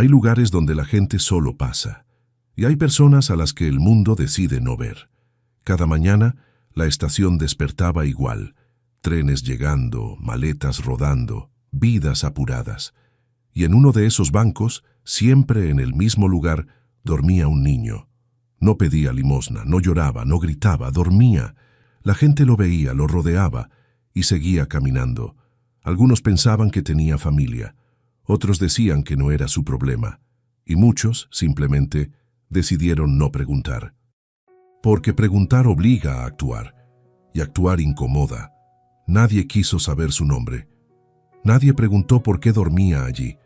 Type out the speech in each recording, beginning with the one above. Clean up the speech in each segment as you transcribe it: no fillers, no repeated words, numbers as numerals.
Hay lugares donde la gente solo pasa, y hay personas a las que el mundo decide no ver. Cada mañana, la estación despertaba igual, trenes llegando, maletas rodando, vidas apuradas. Y en uno de esos bancos, siempre en el mismo lugar, dormía un niño. No pedía limosna, no lloraba, no gritaba, dormía. La gente lo veía, lo rodeaba y seguía caminando. Algunos pensaban que tenía familia, otros decían que no era su problema, y muchos, simplemente, decidieron no preguntar. Porque preguntar obliga a actuar, y actuar incomoda. Nadie quiso saber su nombre. Nadie preguntó por qué dormía allí.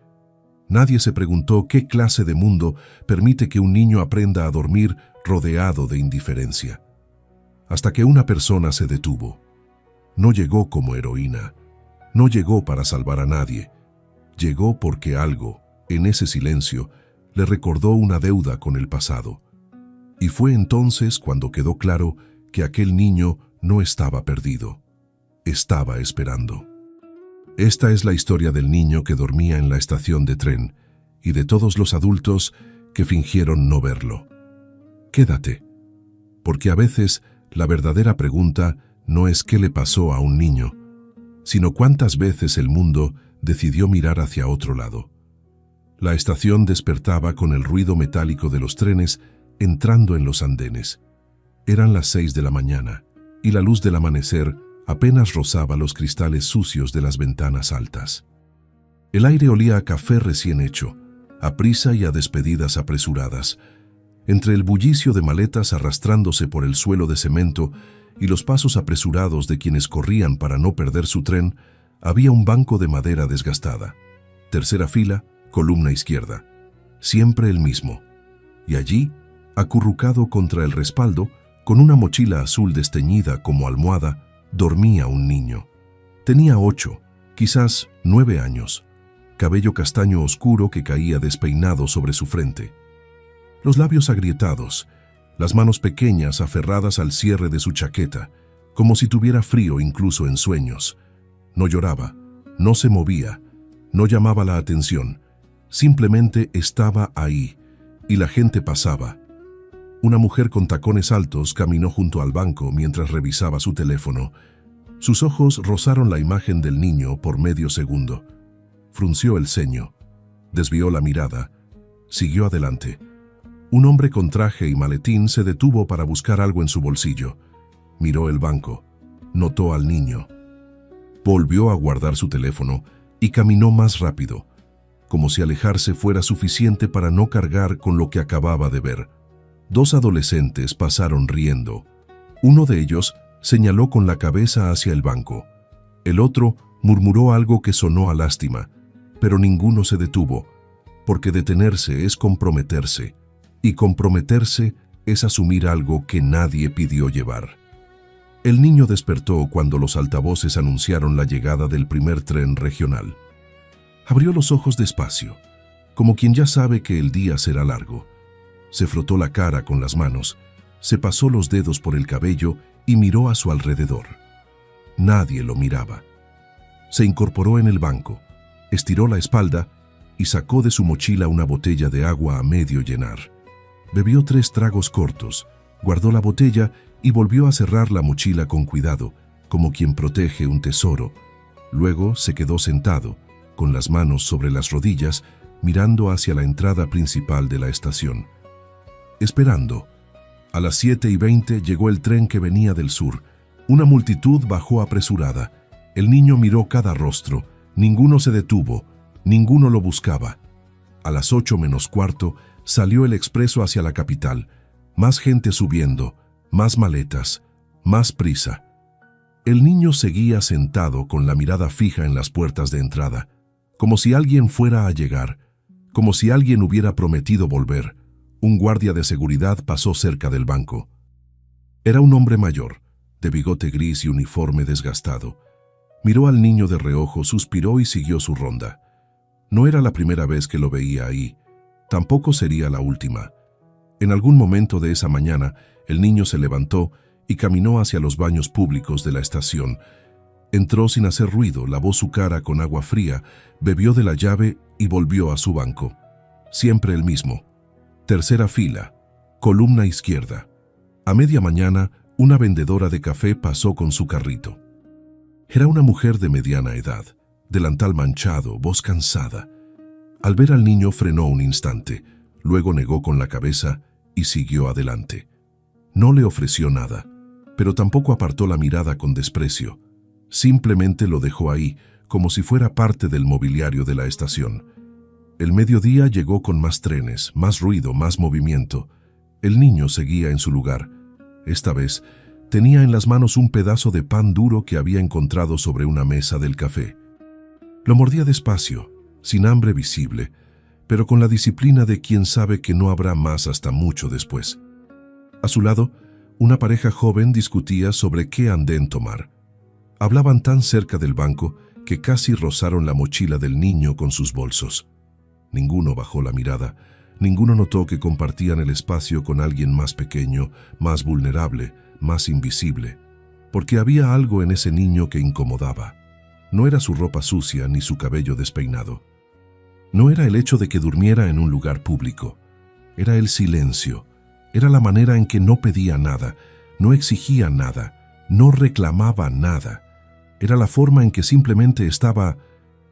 Nadie se preguntó qué clase de mundo permite que un niño aprenda a dormir rodeado de indiferencia. Hasta que una persona se detuvo. No llegó como heroína. No llegó para salvar a nadie. Llegó porque algo, en ese silencio, le recordó una deuda con el pasado. Y fue entonces cuando quedó claro que aquel niño no estaba perdido. Estaba esperando. Esta es la historia del niño que dormía en la estación de tren y de todos los adultos que fingieron no verlo. Quédate, porque a veces la verdadera pregunta no es qué le pasó a un niño, sino cuántas veces el mundo decidió mirar hacia otro lado. La estación despertaba con el ruido metálico de los trenes entrando en los andenes. Eran las 6 de la mañana y la luz del amanecer apenas rozaba los cristales sucios de las ventanas altas. El aire olía a café recién hecho, a prisa y a despedidas apresuradas. Entre el bullicio de maletas arrastrándose por el suelo de cemento y los pasos apresurados de quienes corrían para no perder su tren, había un banco de madera desgastada. Tercera fila, columna izquierda. Siempre el mismo. Y allí, acurrucado contra el respaldo, con una mochila azul desteñida como almohada, dormía un niño. Tenía 8, quizás 9 años. Cabello castaño oscuro que caía despeinado sobre su frente. Los labios agrietados, las manos pequeñas aferradas al cierre de su chaqueta, como si tuviera frío incluso en sueños. No lloraba, no se movía, no llamaba la atención. Simplemente estaba ahí, y la gente pasaba. Una mujer con tacones altos caminó junto al banco mientras revisaba su teléfono. Sus ojos rozaron la imagen del niño por medio segundo. Frunció el ceño, desvió la mirada, siguió adelante. Un hombre con traje y maletín se detuvo para buscar algo en su bolsillo. Miró el banco, notó al niño. Volvió a guardar su teléfono y caminó más rápido, como si alejarse fuera suficiente para no cargar con lo que acababa de ver. 2 adolescentes pasaron riendo. Uno de ellos señaló con la cabeza hacia el banco. El otro murmuró algo que sonó a lástima, pero ninguno se detuvo, porque detenerse es comprometerse, y comprometerse es asumir algo que nadie pidió llevar. El niño despertó cuando los altavoces anunciaron la llegada del primer tren regional. Abrió los ojos despacio, como quien ya sabe que el día será largo. Se frotó la cara con las manos, se pasó los dedos por el cabello y miró a su alrededor. Nadie lo miraba. Se incorporó en el banco, estiró la espalda y sacó de su mochila una botella de agua a medio llenar. Bebió 3 tragos cortos, guardó la botella y volvió a cerrar la mochila con cuidado, como quien protege un tesoro. Luego se quedó sentado, con las manos sobre las rodillas, mirando hacia la entrada principal de la estación. Esperando. A las 7:20 llegó el tren que venía del sur. Una multitud bajó apresurada. El niño miró cada rostro. Ninguno se detuvo. Ninguno lo buscaba. A las 8 menos cuarto salió el expreso hacia la capital. Más gente subiendo, más maletas, más prisa. El niño seguía sentado con la mirada fija en las puertas de entrada, como si alguien fuera a llegar, como si alguien hubiera prometido volver. Un guardia de seguridad pasó cerca del banco. Era un hombre mayor, de bigote gris y uniforme desgastado. Miró al niño de reojo, suspiró y siguió su ronda. No era la primera vez que lo veía ahí, tampoco sería la última. En algún momento de esa mañana, el niño se levantó y caminó hacia los baños públicos de la estación. Entró sin hacer ruido, lavó su cara con agua fría, bebió de la llave y volvió a su banco. siempre el mismo. Tercera fila, columna izquierda. A media mañana, una vendedora de café pasó con su carrito. Era una mujer de mediana edad, delantal manchado, voz cansada. Al ver al niño frenó un instante, luego negó con la cabeza y siguió adelante. No le ofreció nada, pero tampoco apartó la mirada con desprecio. Simplemente lo dejó ahí, como si fuera parte del mobiliario de la estación. El mediodía llegó con más trenes, más ruido, más movimiento. El niño seguía en su lugar. Esta vez, tenía en las manos un pedazo de pan duro que había encontrado sobre una mesa del café. Lo mordía despacio, sin hambre visible, pero con la disciplina de quien sabe que no habrá más hasta mucho después. A su lado, una pareja joven discutía sobre qué andén tomar. Hablaban tan cerca del banco que casi rozaron la mochila del niño con sus bolsos. Ninguno bajó la mirada, ninguno notó que compartían el espacio con alguien más pequeño, más vulnerable, más invisible, porque había algo en ese niño que incomodaba. No era su ropa sucia ni su cabello despeinado. No era el hecho de que durmiera en un lugar público. Era el silencio. Era la manera en que no pedía nada, no exigía nada, no reclamaba nada. Era la forma en que simplemente estaba,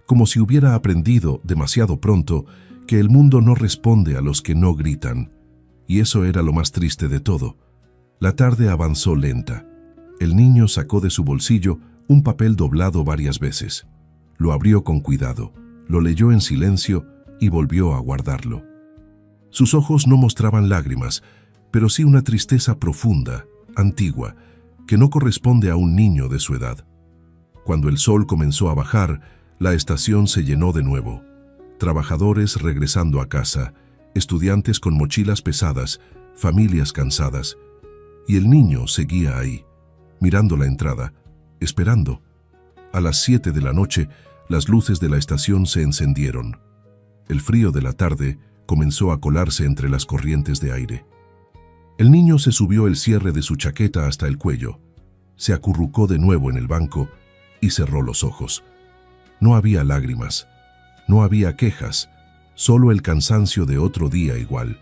como si hubiera aprendido demasiado pronto que el mundo no responde a los que no gritan. Y eso era lo más triste de todo. La tarde avanzó lenta. El niño sacó de su bolsillo un papel doblado varias veces. Lo abrió con cuidado, lo leyó en silencio y volvió a guardarlo. Sus ojos no mostraban lágrimas, pero sí una tristeza profunda, antigua, que no corresponde a un niño de su edad. Cuando el sol comenzó a bajar, la estación se llenó de nuevo. Trabajadores regresando a casa, estudiantes con mochilas pesadas, familias cansadas. Y el niño seguía ahí, mirando la entrada, esperando. A las 7 de la noche, las luces de la estación se encendieron. El frío de la tarde comenzó a colarse entre las corrientes de aire. El niño se subió el cierre de su chaqueta hasta el cuello, se acurrucó de nuevo en el banco y cerró los ojos. No había lágrimas, no había quejas, solo el cansancio de otro día igual.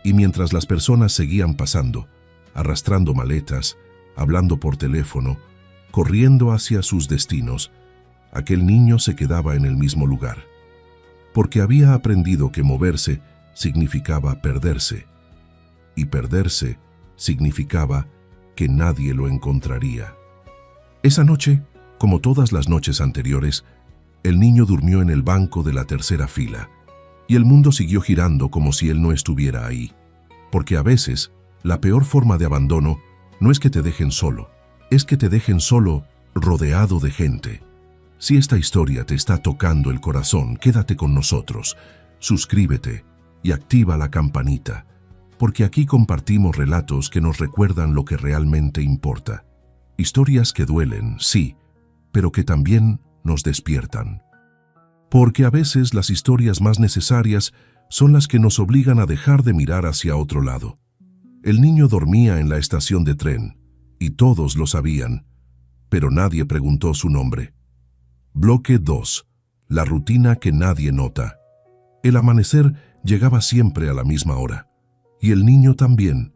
Y mientras las personas seguían pasando, arrastrando maletas, hablando por teléfono, corriendo hacia sus destinos, aquel niño se quedaba en el mismo lugar, porque había aprendido que moverse significaba perderse, y perderse significaba que nadie lo encontraría. Esa noche, como todas las noches anteriores, el niño durmió en el banco de la tercera fila, y el mundo siguió girando como si él no estuviera ahí, porque a veces la peor forma de abandono no es que te dejen solo, es que te dejen solo rodeado de gente. Si esta historia te está tocando el corazón, quédate con nosotros, suscríbete y activa la campanita, porque aquí compartimos relatos que nos recuerdan lo que realmente importa. Historias que duelen, sí, pero que también nos despiertan. Porque a veces las historias más necesarias son las que nos obligan a dejar de mirar hacia otro lado. El niño dormía en la estación de tren, y todos lo sabían, pero nadie preguntó su nombre. Bloque 2. La rutina que nadie nota. El amanecer llegaba siempre a la misma hora, y el niño también,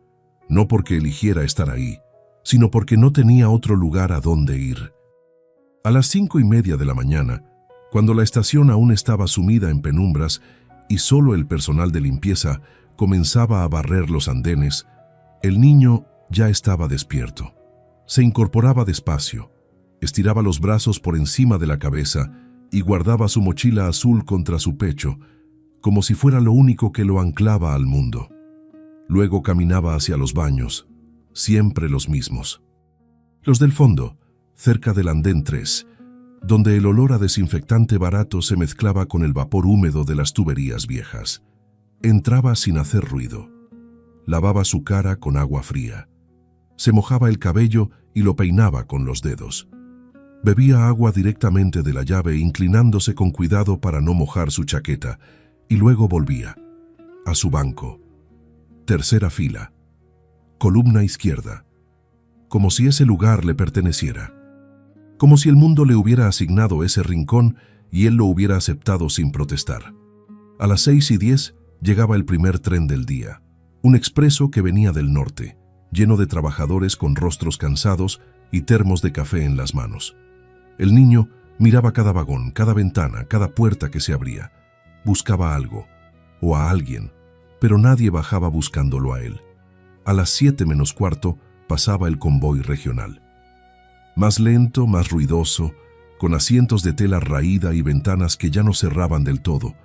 no porque eligiera estar ahí, sino porque no tenía otro lugar a donde ir. A las 5:30 de la mañana, cuando la estación aún estaba sumida en penumbras y solo el personal de limpieza comenzaba a barrer los andenes, el niño ya estaba despierto. Se incorporaba despacio, estiraba los brazos por encima de la cabeza y guardaba su mochila azul contra su pecho, como si fuera lo único que lo anclaba al mundo. Luego caminaba hacia los baños, siempre los mismos. Los del fondo, cerca del andén 3, donde el olor a desinfectante barato se mezclaba con el vapor húmedo de las tuberías viejas. Entraba sin hacer ruido. Lavaba su cara con agua fría. Se mojaba el cabello y lo peinaba con los dedos. Bebía agua directamente de la llave, inclinándose con cuidado para no mojar su chaqueta, y luego volvía a su banco. Tercera fila, columna izquierda, como si ese lugar le perteneciera, como si el mundo le hubiera asignado ese rincón y él lo hubiera aceptado sin protestar. A las 6:10 llegaba el primer tren del día, un expreso que venía del norte, lleno de trabajadores con rostros cansados y termos de café en las manos. El niño miraba cada vagón, cada ventana, cada puerta que se abría. Buscaba algo, o a alguien, pero nadie bajaba buscándolo a él. A las 7 menos cuarto pasaba el convoy regional. Más lento, más ruidoso, con asientos de tela raída y ventanas que ya no cerraban del todo.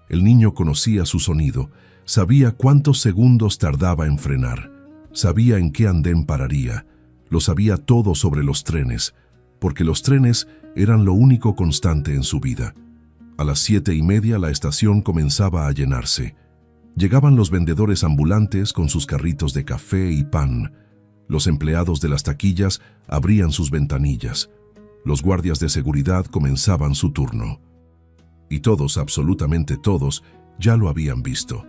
El niño conocía su sonido, sabía cuántos segundos tardaba en frenar, sabía en qué andén pararía, lo sabía todo sobre los trenes, porque los trenes eran lo único constante en su vida. A las 7:30 la estación comenzaba a llenarse. Llegaban los vendedores ambulantes con sus carritos de café y pan. Los empleados de las taquillas abrían sus ventanillas. Los guardias de seguridad comenzaban su turno. Y todos, absolutamente todos, ya lo habían visto.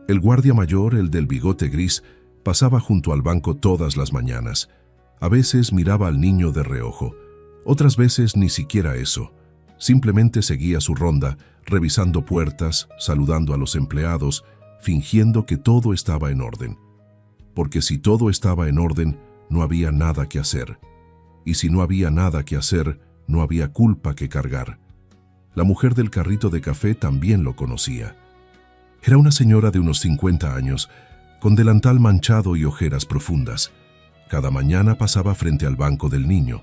El guardia mayor, el del bigote gris, pasaba junto al banco todas las mañanas. A veces miraba al niño de reojo, otras veces ni siquiera eso. Simplemente seguía su ronda, revisando puertas, saludando a los empleados, fingiendo que todo estaba en orden. Porque si todo estaba en orden, no había nada que hacer. Y si no había nada que hacer, no había culpa que cargar. La mujer del carrito de café también lo conocía. Era una señora de unos 50 años, con delantal manchado y ojeras profundas. Cada mañana pasaba frente al banco del niño.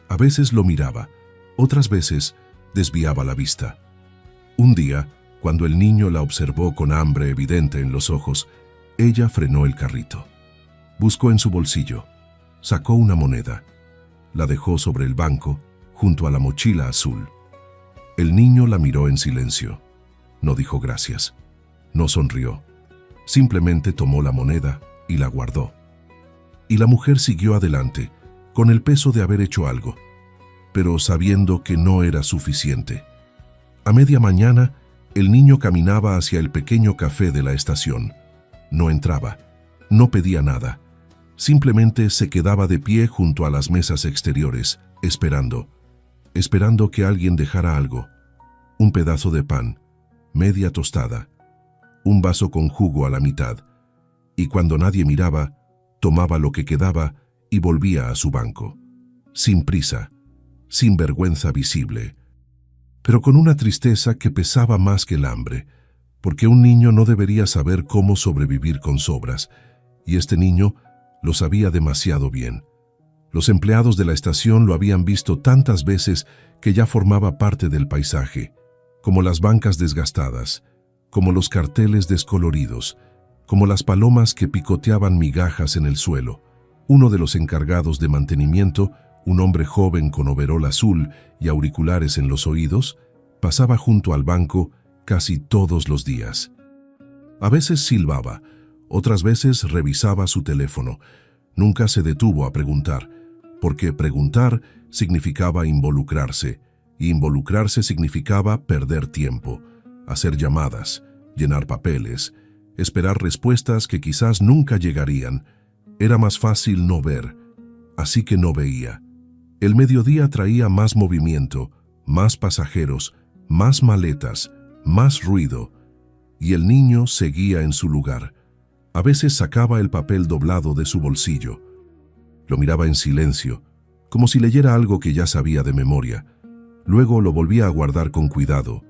A veces lo miraba, otras veces desviaba la vista. Un día, cuando el niño la observó con hambre evidente en los ojos, ella frenó el carrito. Buscó en su bolsillo, sacó una moneda, la dejó sobre el banco, junto a la mochila azul. El niño la miró en silencio. No dijo gracias. No sonrió. Simplemente tomó la moneda y la guardó. Y la mujer siguió adelante, con el peso de haber hecho algo, pero sabiendo que no era suficiente. A media mañana, el niño caminaba hacia el pequeño café de la estación. No entraba, no pedía nada. Simplemente se quedaba de pie junto a las mesas exteriores, esperando que alguien dejara algo. Un pedazo de pan, media tostada, un vaso con jugo a la mitad. Y cuando nadie miraba, tomaba lo que quedaba y volvía a su banco. Sin prisa, sin vergüenza visible, pero con una tristeza que pesaba más que el hambre, porque un niño no debería saber cómo sobrevivir con sobras, y este niño lo sabía demasiado bien. Los empleados de la estación lo habían visto tantas veces que ya formaba parte del paisaje, como las bancas desgastadas, como los carteles descoloridos, como las palomas que picoteaban migajas en el suelo. Uno de los encargados de mantenimiento, un hombre joven con overol azul y auriculares en los oídos, pasaba junto al banco casi todos los días. A veces silbaba, otras veces revisaba su teléfono. Nunca se detuvo a preguntar, porque preguntar significaba involucrarse, y involucrarse significaba perder tiempo, hacer llamadas, llenar papeles, esperar respuestas que quizás nunca llegarían. Era más fácil no ver, así que no veía. El mediodía traía más movimiento, más pasajeros, más maletas, más ruido, y el niño seguía en su lugar. A veces sacaba el papel doblado de su bolsillo. Lo miraba en silencio, como si leyera algo que ya sabía de memoria. Luego lo volvía a guardar con cuidado,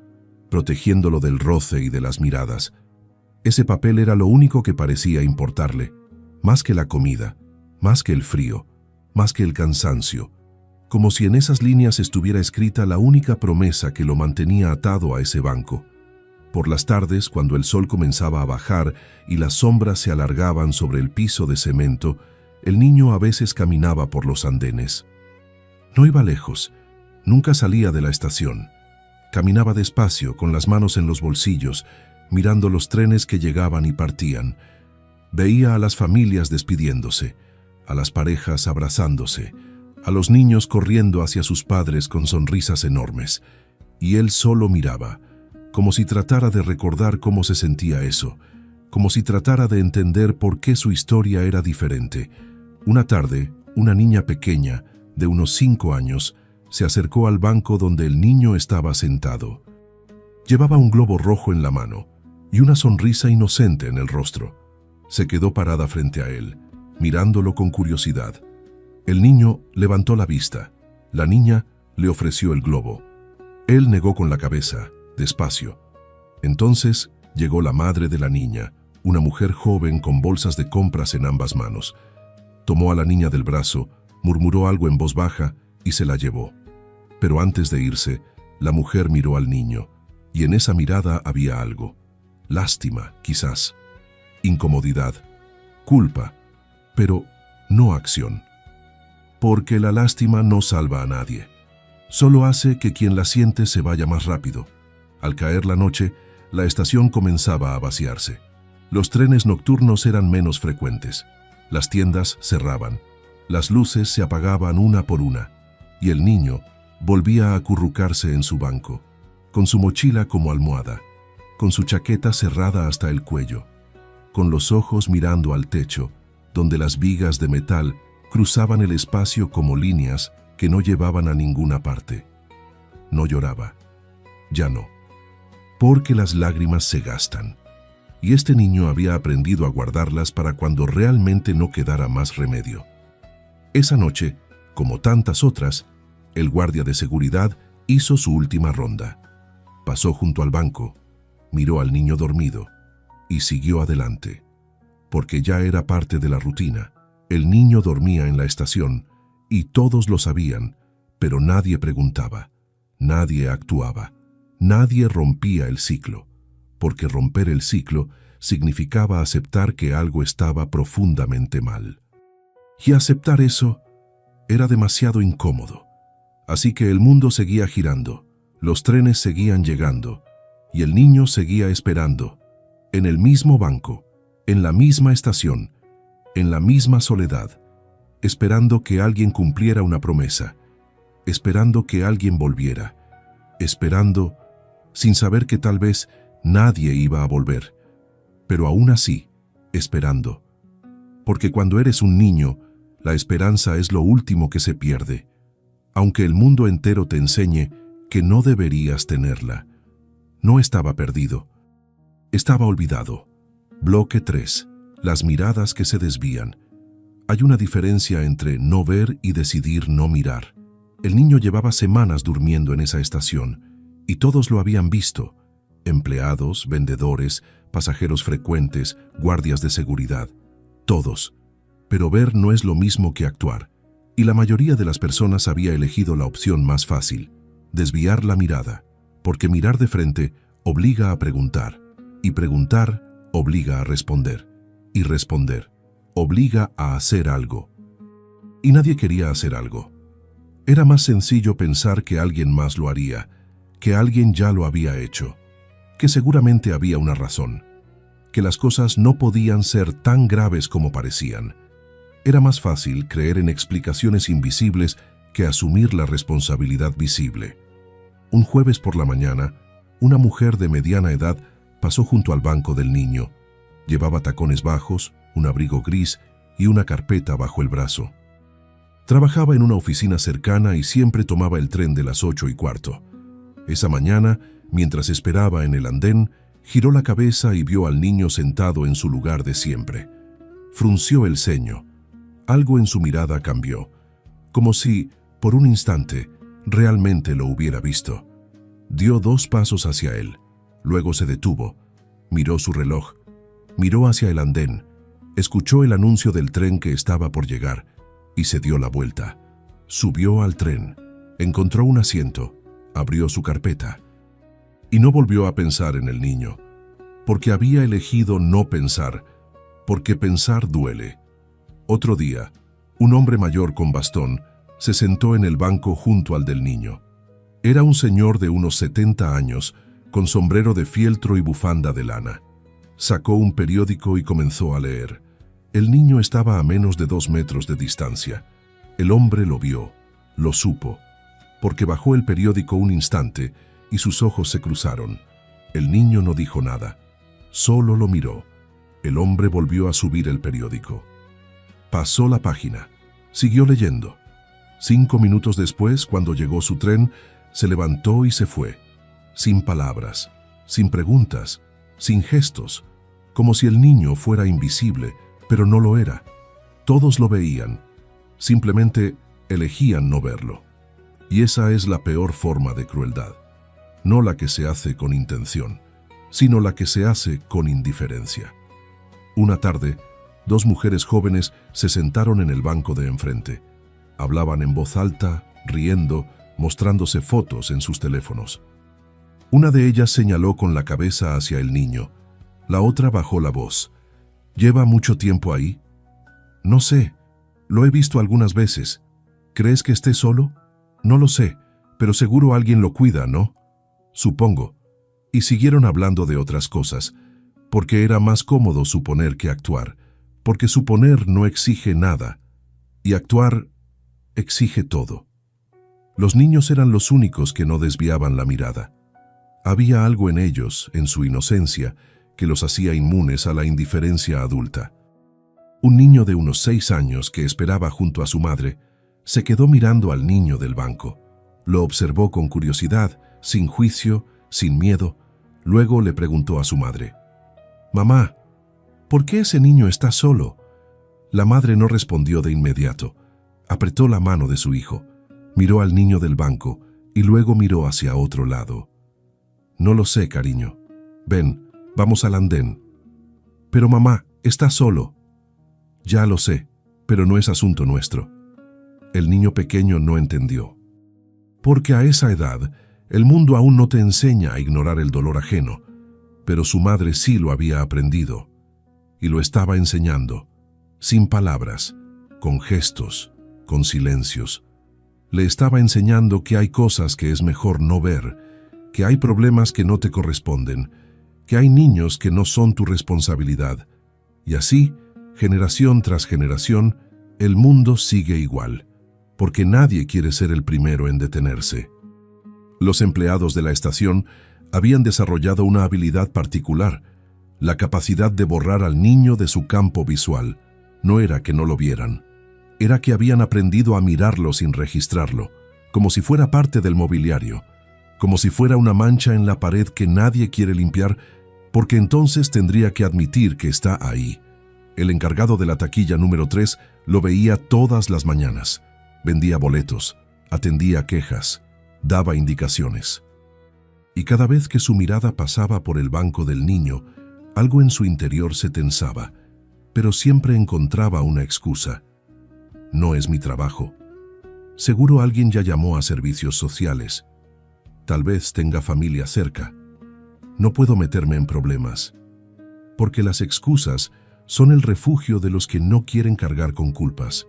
protegiéndolo del roce y de las miradas. Ese papel era lo único que parecía importarle, más que la comida, más que el frío, más que el cansancio, como si en esas líneas estuviera escrita la única promesa que lo mantenía atado a ese banco. Por las tardes, cuando el sol comenzaba a bajar y las sombras se alargaban sobre el piso de cemento, el niño a veces caminaba por los andenes. No iba lejos, nunca salía de la estación. Caminaba despacio, con las manos en los bolsillos, mirando los trenes que llegaban y partían. Veía a las familias despidiéndose, a las parejas abrazándose, a los niños corriendo hacia sus padres con sonrisas enormes. Y él solo miraba, como si tratara de recordar cómo se sentía eso, como si tratara de entender por qué su historia era diferente. Una tarde, una niña pequeña, de unos 5 años, se acercó al banco donde el niño estaba sentado. Llevaba un globo rojo en la mano, y una sonrisa inocente en el rostro. Se quedó parada frente a él, mirándolo con curiosidad. El niño levantó la vista. La niña le ofreció el globo. Él negó con la cabeza, despacio. Entonces llegó la madre de la niña, una mujer joven con bolsas de compras en ambas manos. Tomó a la niña del brazo, murmuró algo en voz baja y se la llevó. Pero antes de irse, la mujer miró al niño, y en esa mirada había algo. Lástima, quizás. Incomodidad. Culpa. Pero no acción. Porque la lástima no salva a nadie. Solo hace que quien la siente se vaya más rápido. Al caer la noche, la estación comenzaba a vaciarse. Los trenes nocturnos eran menos frecuentes. Las tiendas cerraban. Las luces se apagaban una por una. Y el niño volvía a acurrucarse en su banco, con su mochila como almohada, con su chaqueta cerrada hasta el cuello, con los ojos mirando al techo, donde las vigas de metal cruzaban el espacio como líneas que no llevaban a ninguna parte. No lloraba. Ya no. Porque las lágrimas se gastan. Y este niño había aprendido a guardarlas para cuando realmente no quedara más remedio. Esa noche, como tantas otras, el guardia de seguridad hizo su última ronda. Pasó junto al banco, miró al niño dormido y siguió adelante. Porque ya era parte de la rutina. El niño dormía en la estación y todos lo sabían, pero nadie preguntaba, nadie actuaba, nadie rompía el ciclo, porque romper el ciclo significaba aceptar que algo estaba profundamente mal. Y aceptar eso era demasiado incómodo. Así que el mundo seguía girando, los trenes seguían llegando, y el niño seguía esperando, en el mismo banco, en la misma estación, en la misma soledad, esperando que alguien cumpliera una promesa, esperando que alguien volviera, esperando, sin saber que tal vez nadie iba a volver, pero aún así, esperando. Porque cuando eres un niño, la esperanza es lo último que se pierde, aunque el mundo entero te enseñe que no deberías tenerla. No estaba perdido. Estaba olvidado. Bloque 3. Las miradas que se desvían. Hay una diferencia entre no ver y decidir no mirar. El niño llevaba semanas durmiendo en esa estación, y todos lo habían visto. Empleados, vendedores, pasajeros frecuentes, guardias de seguridad. Todos. Pero ver no es lo mismo que actuar. Y la mayoría de las personas había elegido la opción más fácil, desviar la mirada, porque mirar de frente obliga a preguntar, y preguntar obliga a responder, y responder obliga a hacer algo. Y nadie quería hacer algo. Era más sencillo pensar que alguien más lo haría, que alguien ya lo había hecho, que seguramente había una razón, que las cosas no podían ser tan graves como parecían. Era más fácil creer en explicaciones invisibles que asumir la responsabilidad visible. Un jueves por la mañana, una mujer de mediana edad pasó junto al banco del niño. Llevaba tacones bajos, un abrigo gris y una carpeta bajo el brazo. Trabajaba en una oficina cercana y siempre tomaba el tren de las 8:15. Esa mañana, mientras esperaba en el andén, giró la cabeza y vio al niño sentado en su lugar de siempre. Frunció el ceño. Algo en su mirada cambió, como si, por un instante, realmente lo hubiera visto. Dio 2 pasos hacia él, luego se detuvo, miró su reloj, miró hacia el andén, escuchó el anuncio del tren que estaba por llegar y se dio la vuelta. Subió al tren, encontró un asiento, abrió su carpeta y no volvió a pensar en el niño, porque había elegido no pensar, porque pensar duele. Otro día, un hombre mayor con bastón se sentó en el banco junto al del niño. Era un señor de unos 70 años, con sombrero de fieltro y bufanda de lana. Sacó un periódico y comenzó a leer. El niño estaba a menos de 2 metros de distancia. El hombre lo vio, lo supo, porque bajó el periódico un instante y sus ojos se cruzaron. El niño no dijo nada, solo lo miró. El hombre volvió a subir el periódico. Pasó la página. Siguió leyendo. 5 minutos después, cuando llegó su tren, se levantó y se fue. Sin palabras, sin preguntas, sin gestos, como si el niño fuera invisible, pero no lo era. Todos lo veían, simplemente elegían no verlo. Y esa es la peor forma de crueldad, no la que se hace con intención, sino la que se hace con indiferencia. Una tarde, dos mujeres jóvenes se sentaron en el banco de enfrente. Hablaban en voz alta, riendo, mostrándose fotos en sus teléfonos. Una de ellas señaló con la cabeza hacia el niño. La otra bajó la voz. ¿Lleva mucho tiempo ahí? No sé. Lo he visto algunas veces. ¿Crees que esté solo? No lo sé, pero seguro alguien lo cuida, ¿no? Supongo. Y siguieron hablando de otras cosas, porque era más cómodo suponer que actuar, porque suponer no exige nada, y actuar exige todo. Los niños eran los únicos que no desviaban la mirada. Había algo en ellos, en su inocencia, que los hacía inmunes a la indiferencia adulta. Un niño de unos 6 años que esperaba junto a su madre, se quedó mirando al niño del banco. Lo observó con curiosidad, sin juicio, sin miedo. Luego le preguntó a su madre: «Mamá, ¿por qué ese niño está solo?». La madre no respondió de inmediato. Apretó la mano de su hijo, miró al niño del banco y luego miró hacia otro lado. «No lo sé, cariño. Ven, vamos al andén». «Pero mamá, está solo». «Ya lo sé, pero no es asunto nuestro». El niño pequeño no entendió. Porque a esa edad, el mundo aún no te enseña a ignorar el dolor ajeno, pero su madre sí lo había aprendido, y lo estaba enseñando, sin palabras, con gestos, con silencios. Le estaba enseñando que hay cosas que es mejor no ver, que hay problemas que no te corresponden, que hay niños que no son tu responsabilidad. Y así, generación tras generación, el mundo sigue igual, porque nadie quiere ser el primero en detenerse. Los empleados de la estación habían desarrollado una habilidad particular, la capacidad de borrar al niño de su campo visual. No era que no lo vieran, era que habían aprendido a mirarlo sin registrarlo, como si fuera parte del mobiliario, como si fuera una mancha en la pared que nadie quiere limpiar, porque entonces tendría que admitir que está ahí. El encargado de la taquilla número 3 lo veía todas las mañanas. Vendía boletos, atendía quejas, daba indicaciones. Y cada vez que su mirada pasaba por el banco del niño, algo en su interior se tensaba, pero siempre encontraba una excusa. No es mi trabajo. Seguro alguien ya llamó a servicios sociales. Tal vez tenga familia cerca. No puedo meterme en problemas. Porque las excusas son el refugio de los que no quieren cargar con culpas.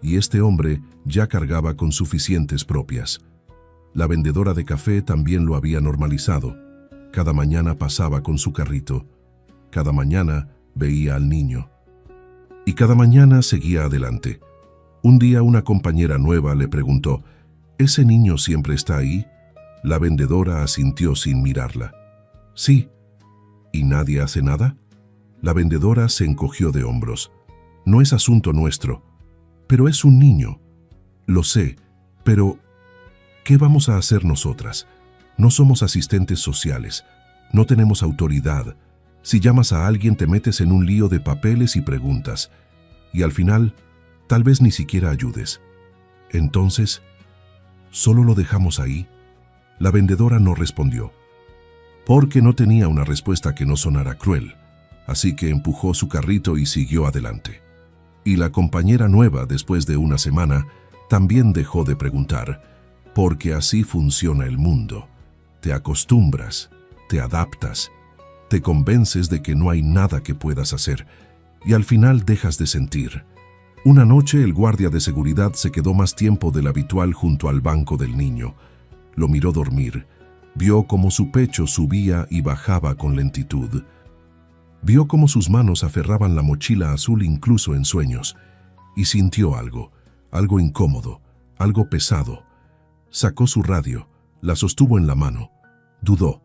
Y este hombre ya cargaba con suficientes propias. La vendedora de café también lo había normalizado. Cada mañana pasaba con su carrito. Cada mañana veía al niño. Y cada mañana seguía adelante. Un día una compañera nueva le preguntó: ¿ese niño siempre está ahí? La vendedora asintió sin mirarla. Sí. ¿Y nadie hace nada? La vendedora se encogió de hombros. No es asunto nuestro. Pero es un niño. Lo sé, pero ¿qué vamos a hacer nosotras? No somos asistentes sociales. No tenemos autoridad. Si llamas a alguien te metes en un lío de papeles y preguntas. Y al final, tal vez ni siquiera ayudes. Entonces, ¿solo lo dejamos ahí? La vendedora no respondió, porque no tenía una respuesta que no sonara cruel. Así que empujó su carrito y siguió adelante. Y la compañera nueva, después de una semana, también dejó de preguntar, porque así funciona el mundo. Te acostumbras, te adaptas, te convences de que no hay nada que puedas hacer, y al final dejas de sentir. Una noche el guardia de seguridad se quedó más tiempo del habitual junto al banco del niño. Lo miró dormir, vio cómo su pecho subía y bajaba con lentitud. Vio cómo sus manos aferraban la mochila azul incluso en sueños, y sintió algo incómodo, algo pesado. Sacó su radio, la sostuvo en la mano, dudó,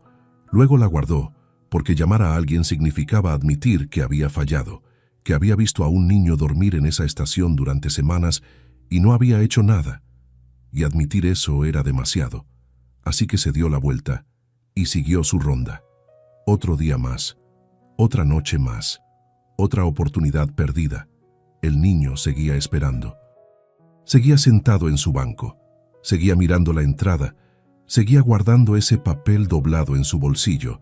luego la guardó, porque llamar a alguien significaba admitir que había fallado, que había visto a un niño dormir en esa estación durante semanas y no había hecho nada. Y admitir eso era demasiado, así que se dio la vuelta y siguió su ronda. Otro día más, otra noche más, otra oportunidad perdida. El niño seguía esperando. Seguía sentado en su banco, seguía mirando la entrada, seguía guardando ese papel doblado en su bolsillo,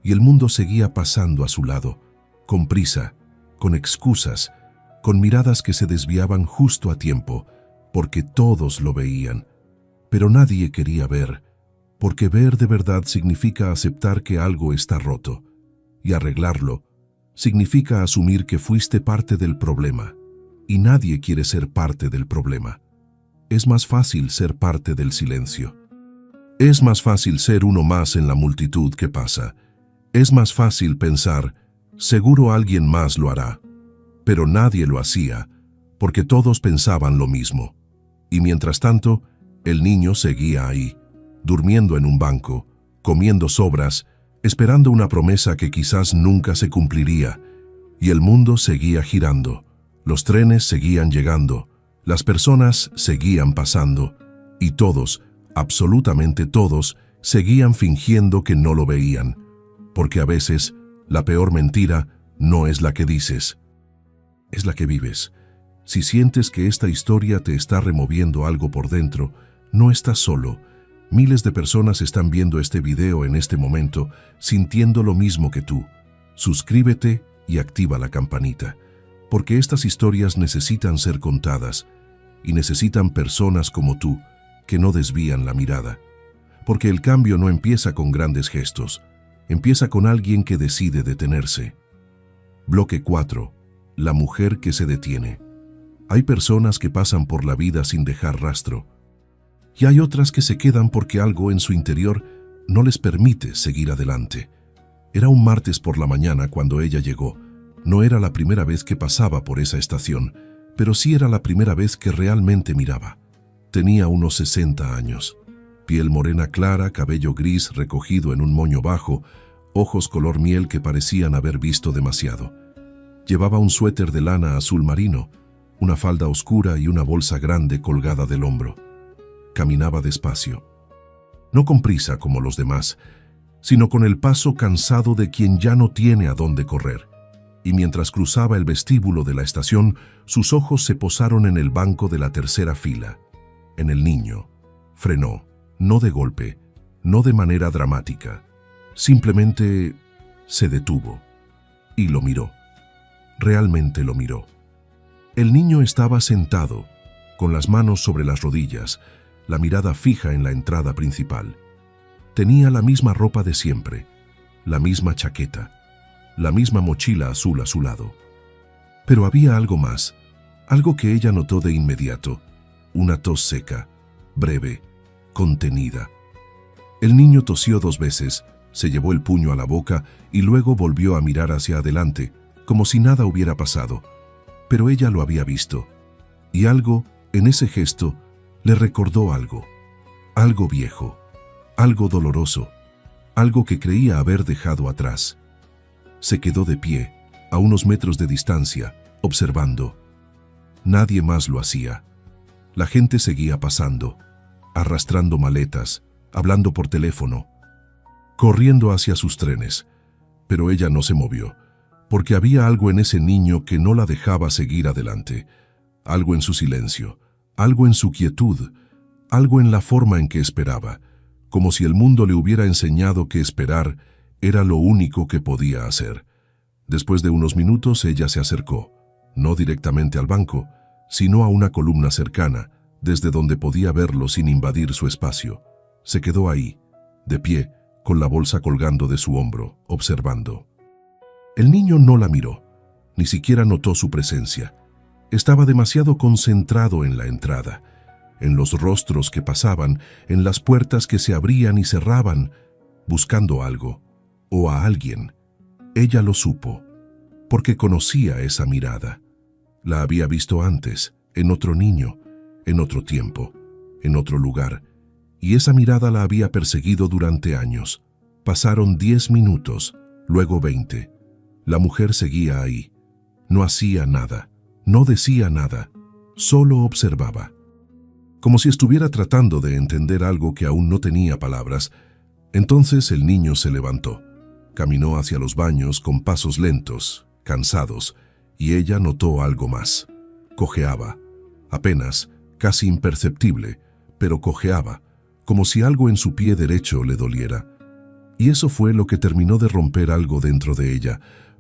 y el mundo seguía pasando a su lado, con prisa, con excusas, con miradas que se desviaban justo a tiempo, porque todos lo veían, pero nadie quería ver, porque ver de verdad significa aceptar que algo está roto, y arreglarlo significa asumir que fuiste parte del problema, y nadie quiere ser parte del problema. Es más fácil ser parte del silencio. Es más fácil ser uno más en la multitud que pasa. Es más fácil pensar, seguro alguien más lo hará. Pero nadie lo hacía, porque todos pensaban lo mismo. Y mientras tanto, el niño seguía ahí, durmiendo en un banco, comiendo sobras, esperando una promesa que quizás nunca se cumpliría. Y el mundo seguía girando, los trenes seguían llegando, las personas seguían pasando, y todos, absolutamente todos, seguían fingiendo que no lo veían, porque a veces la peor mentira no es la que dices, es la que vives. Si sientes que esta historia te está removiendo algo por dentro, no estás solo. Miles de personas están viendo este video en este momento, sintiendo lo mismo que tú. Suscríbete y activa la campanita, porque estas historias necesitan ser contadas y necesitan personas como tú, que no desvían la mirada. Porque el cambio no empieza con grandes gestos, empieza con alguien que decide detenerse. Bloque 4. La mujer que se detiene. Hay personas que pasan por la vida sin dejar rastro, y hay otras que se quedan porque algo en su interior no les permite seguir adelante. Era un martes por la mañana cuando ella llegó. No era la primera vez que pasaba por esa estación, pero sí era la primera vez que realmente miraba. Tenía unos 60 años. Piel morena clara, cabello gris recogido en un moño bajo, ojos color miel que parecían haber visto demasiado. Llevaba un suéter de lana azul marino, una falda oscura y una bolsa grande colgada del hombro. Caminaba despacio. No con prisa como los demás, sino con el paso cansado de quien ya no tiene a dónde correr. Y mientras cruzaba el vestíbulo de la estación, sus ojos se posaron en el banco de la tercera fila, en el niño. Frenó, no de golpe, no de manera dramática. Simplemente se detuvo y lo miró. Realmente lo miró. El niño estaba sentado, con las manos sobre las rodillas, la mirada fija en la entrada principal. Tenía la misma ropa de siempre, la misma chaqueta, la misma mochila azul a su lado. Pero había algo más, algo que ella notó de inmediato, una tos seca, breve, contenida. El niño tosió 2 veces, se llevó el puño a la boca y luego volvió a mirar hacia adelante, como si nada hubiera pasado. Pero ella lo había visto, y algo, en ese gesto, le recordó algo viejo, algo doloroso, algo que creía haber dejado atrás. Se quedó de pie, a unos metros de distancia, observando. Nadie más lo hacía. La gente seguía pasando, arrastrando maletas, hablando por teléfono, corriendo hacia sus trenes, pero ella no se movió, porque había algo en ese niño que no la dejaba seguir adelante, algo en su silencio, algo en su quietud, algo en la forma en que esperaba, como si el mundo le hubiera enseñado que esperar era lo único que podía hacer. Después de unos minutos ella se acercó, no directamente al banco, sino a una columna cercana, desde donde podía verlo sin invadir su espacio. Se quedó ahí, de pie, con la bolsa colgando de su hombro, observando. El niño no la miró, ni siquiera notó su presencia. Estaba demasiado concentrado en la entrada, en los rostros que pasaban, en las puertas que se abrían y cerraban, buscando algo, o a alguien. Ella lo supo, porque conocía esa mirada. La había visto antes, en otro niño, en otro tiempo, en otro lugar, y esa mirada la había perseguido durante años. Pasaron 10 minutos, luego 20. La mujer seguía ahí. No hacía nada, no decía nada, solo observaba. Como si estuviera tratando de entender algo que aún no tenía palabras. Entonces el niño se levantó. Caminó hacia los baños con pasos lentos, cansados, y ella notó algo más. Cojeaba, apenas, casi imperceptible, pero cojeaba, como si algo en su pie derecho le doliera. Y eso fue lo que terminó de romper algo dentro de ella,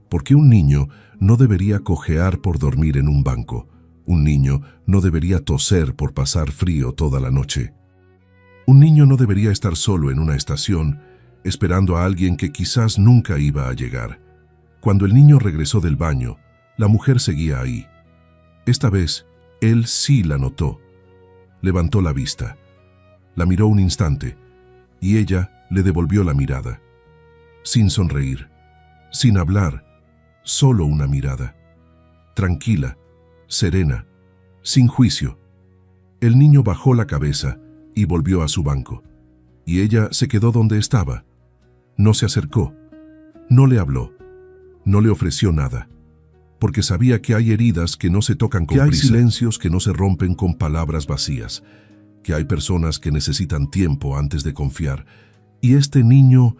porque un niño no debería cojear por dormir en un banco. Un niño no debería toser por pasar frío toda la noche. Un niño no debería estar solo en una estación, esperando a alguien que quizás nunca iba a llegar. Cuando el niño regresó del baño, la mujer seguía ahí. Esta vez, él sí la notó. Levantó la vista. La miró un instante, y ella le devolvió la mirada. Sin sonreír, sin hablar, solo una mirada. Tranquila, serena, sin juicio. El niño bajó la cabeza y volvió a su banco, y ella se quedó donde estaba. No se acercó, no le habló, no le ofreció nada, porque sabía que hay heridas que no se tocan con prisa, que hay silencios que no se rompen con palabras vacías, que hay personas que necesitan tiempo antes de confiar, y este niño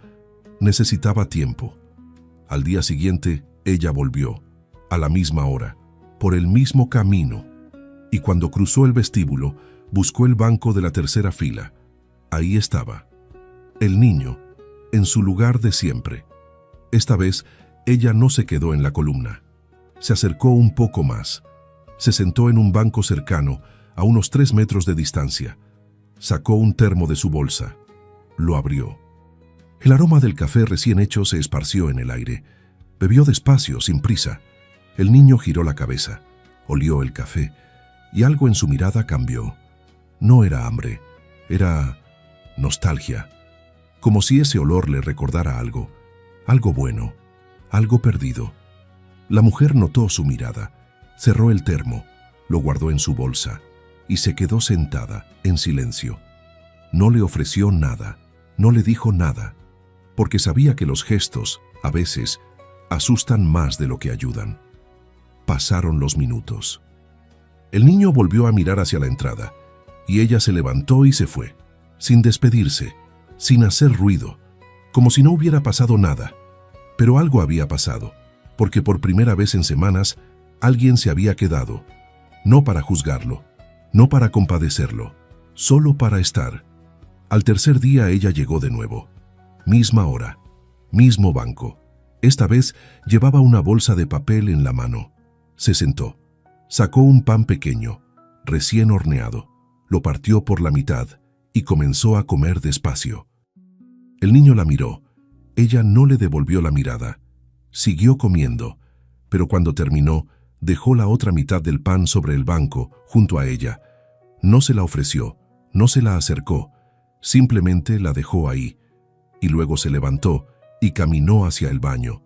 necesitaba tiempo. Al día siguiente, ella volvió, a la misma hora, por el mismo camino, y cuando cruzó el vestíbulo, buscó el banco de la tercera fila. Ahí estaba, el niño, en su lugar de siempre. Esta vez, ella no se quedó en la columna. Se acercó un poco más. Se sentó en un banco cercano, a unos 3 metros de distancia. Sacó un termo de su bolsa. Lo abrió. El aroma del café recién hecho se esparció en el aire. Bebió despacio, sin prisa. El niño giró la cabeza, olió el café, y algo en su mirada cambió. No era hambre, era nostalgia. Como si ese olor le recordara algo bueno, algo perdido. La mujer notó su mirada, cerró el termo, lo guardó en su bolsa y se quedó sentada, en silencio. No le ofreció nada, no le dijo nada, porque sabía que los gestos, a veces, asustan más de lo que ayudan. Pasaron los minutos. El niño volvió a mirar hacia la entrada, y ella se levantó y se fue, sin despedirse, sin hacer ruido, como si no hubiera pasado nada. Pero algo había pasado, porque por primera vez en semanas alguien se había quedado, no para juzgarlo, no para compadecerlo, solo para estar. Al tercer día ella llegó de nuevo. Misma hora, mismo banco. Esta vez llevaba una bolsa de papel en la mano. Se sentó, sacó un pan pequeño, recién horneado, lo partió por la mitad y comenzó a comer despacio. El niño la miró. Ella no le devolvió la mirada. Siguió comiendo, pero cuando terminó, dejó la otra mitad del pan sobre el banco, junto a ella. No se la ofreció, no se la acercó, simplemente la dejó ahí, y luego se levantó y caminó hacia el baño.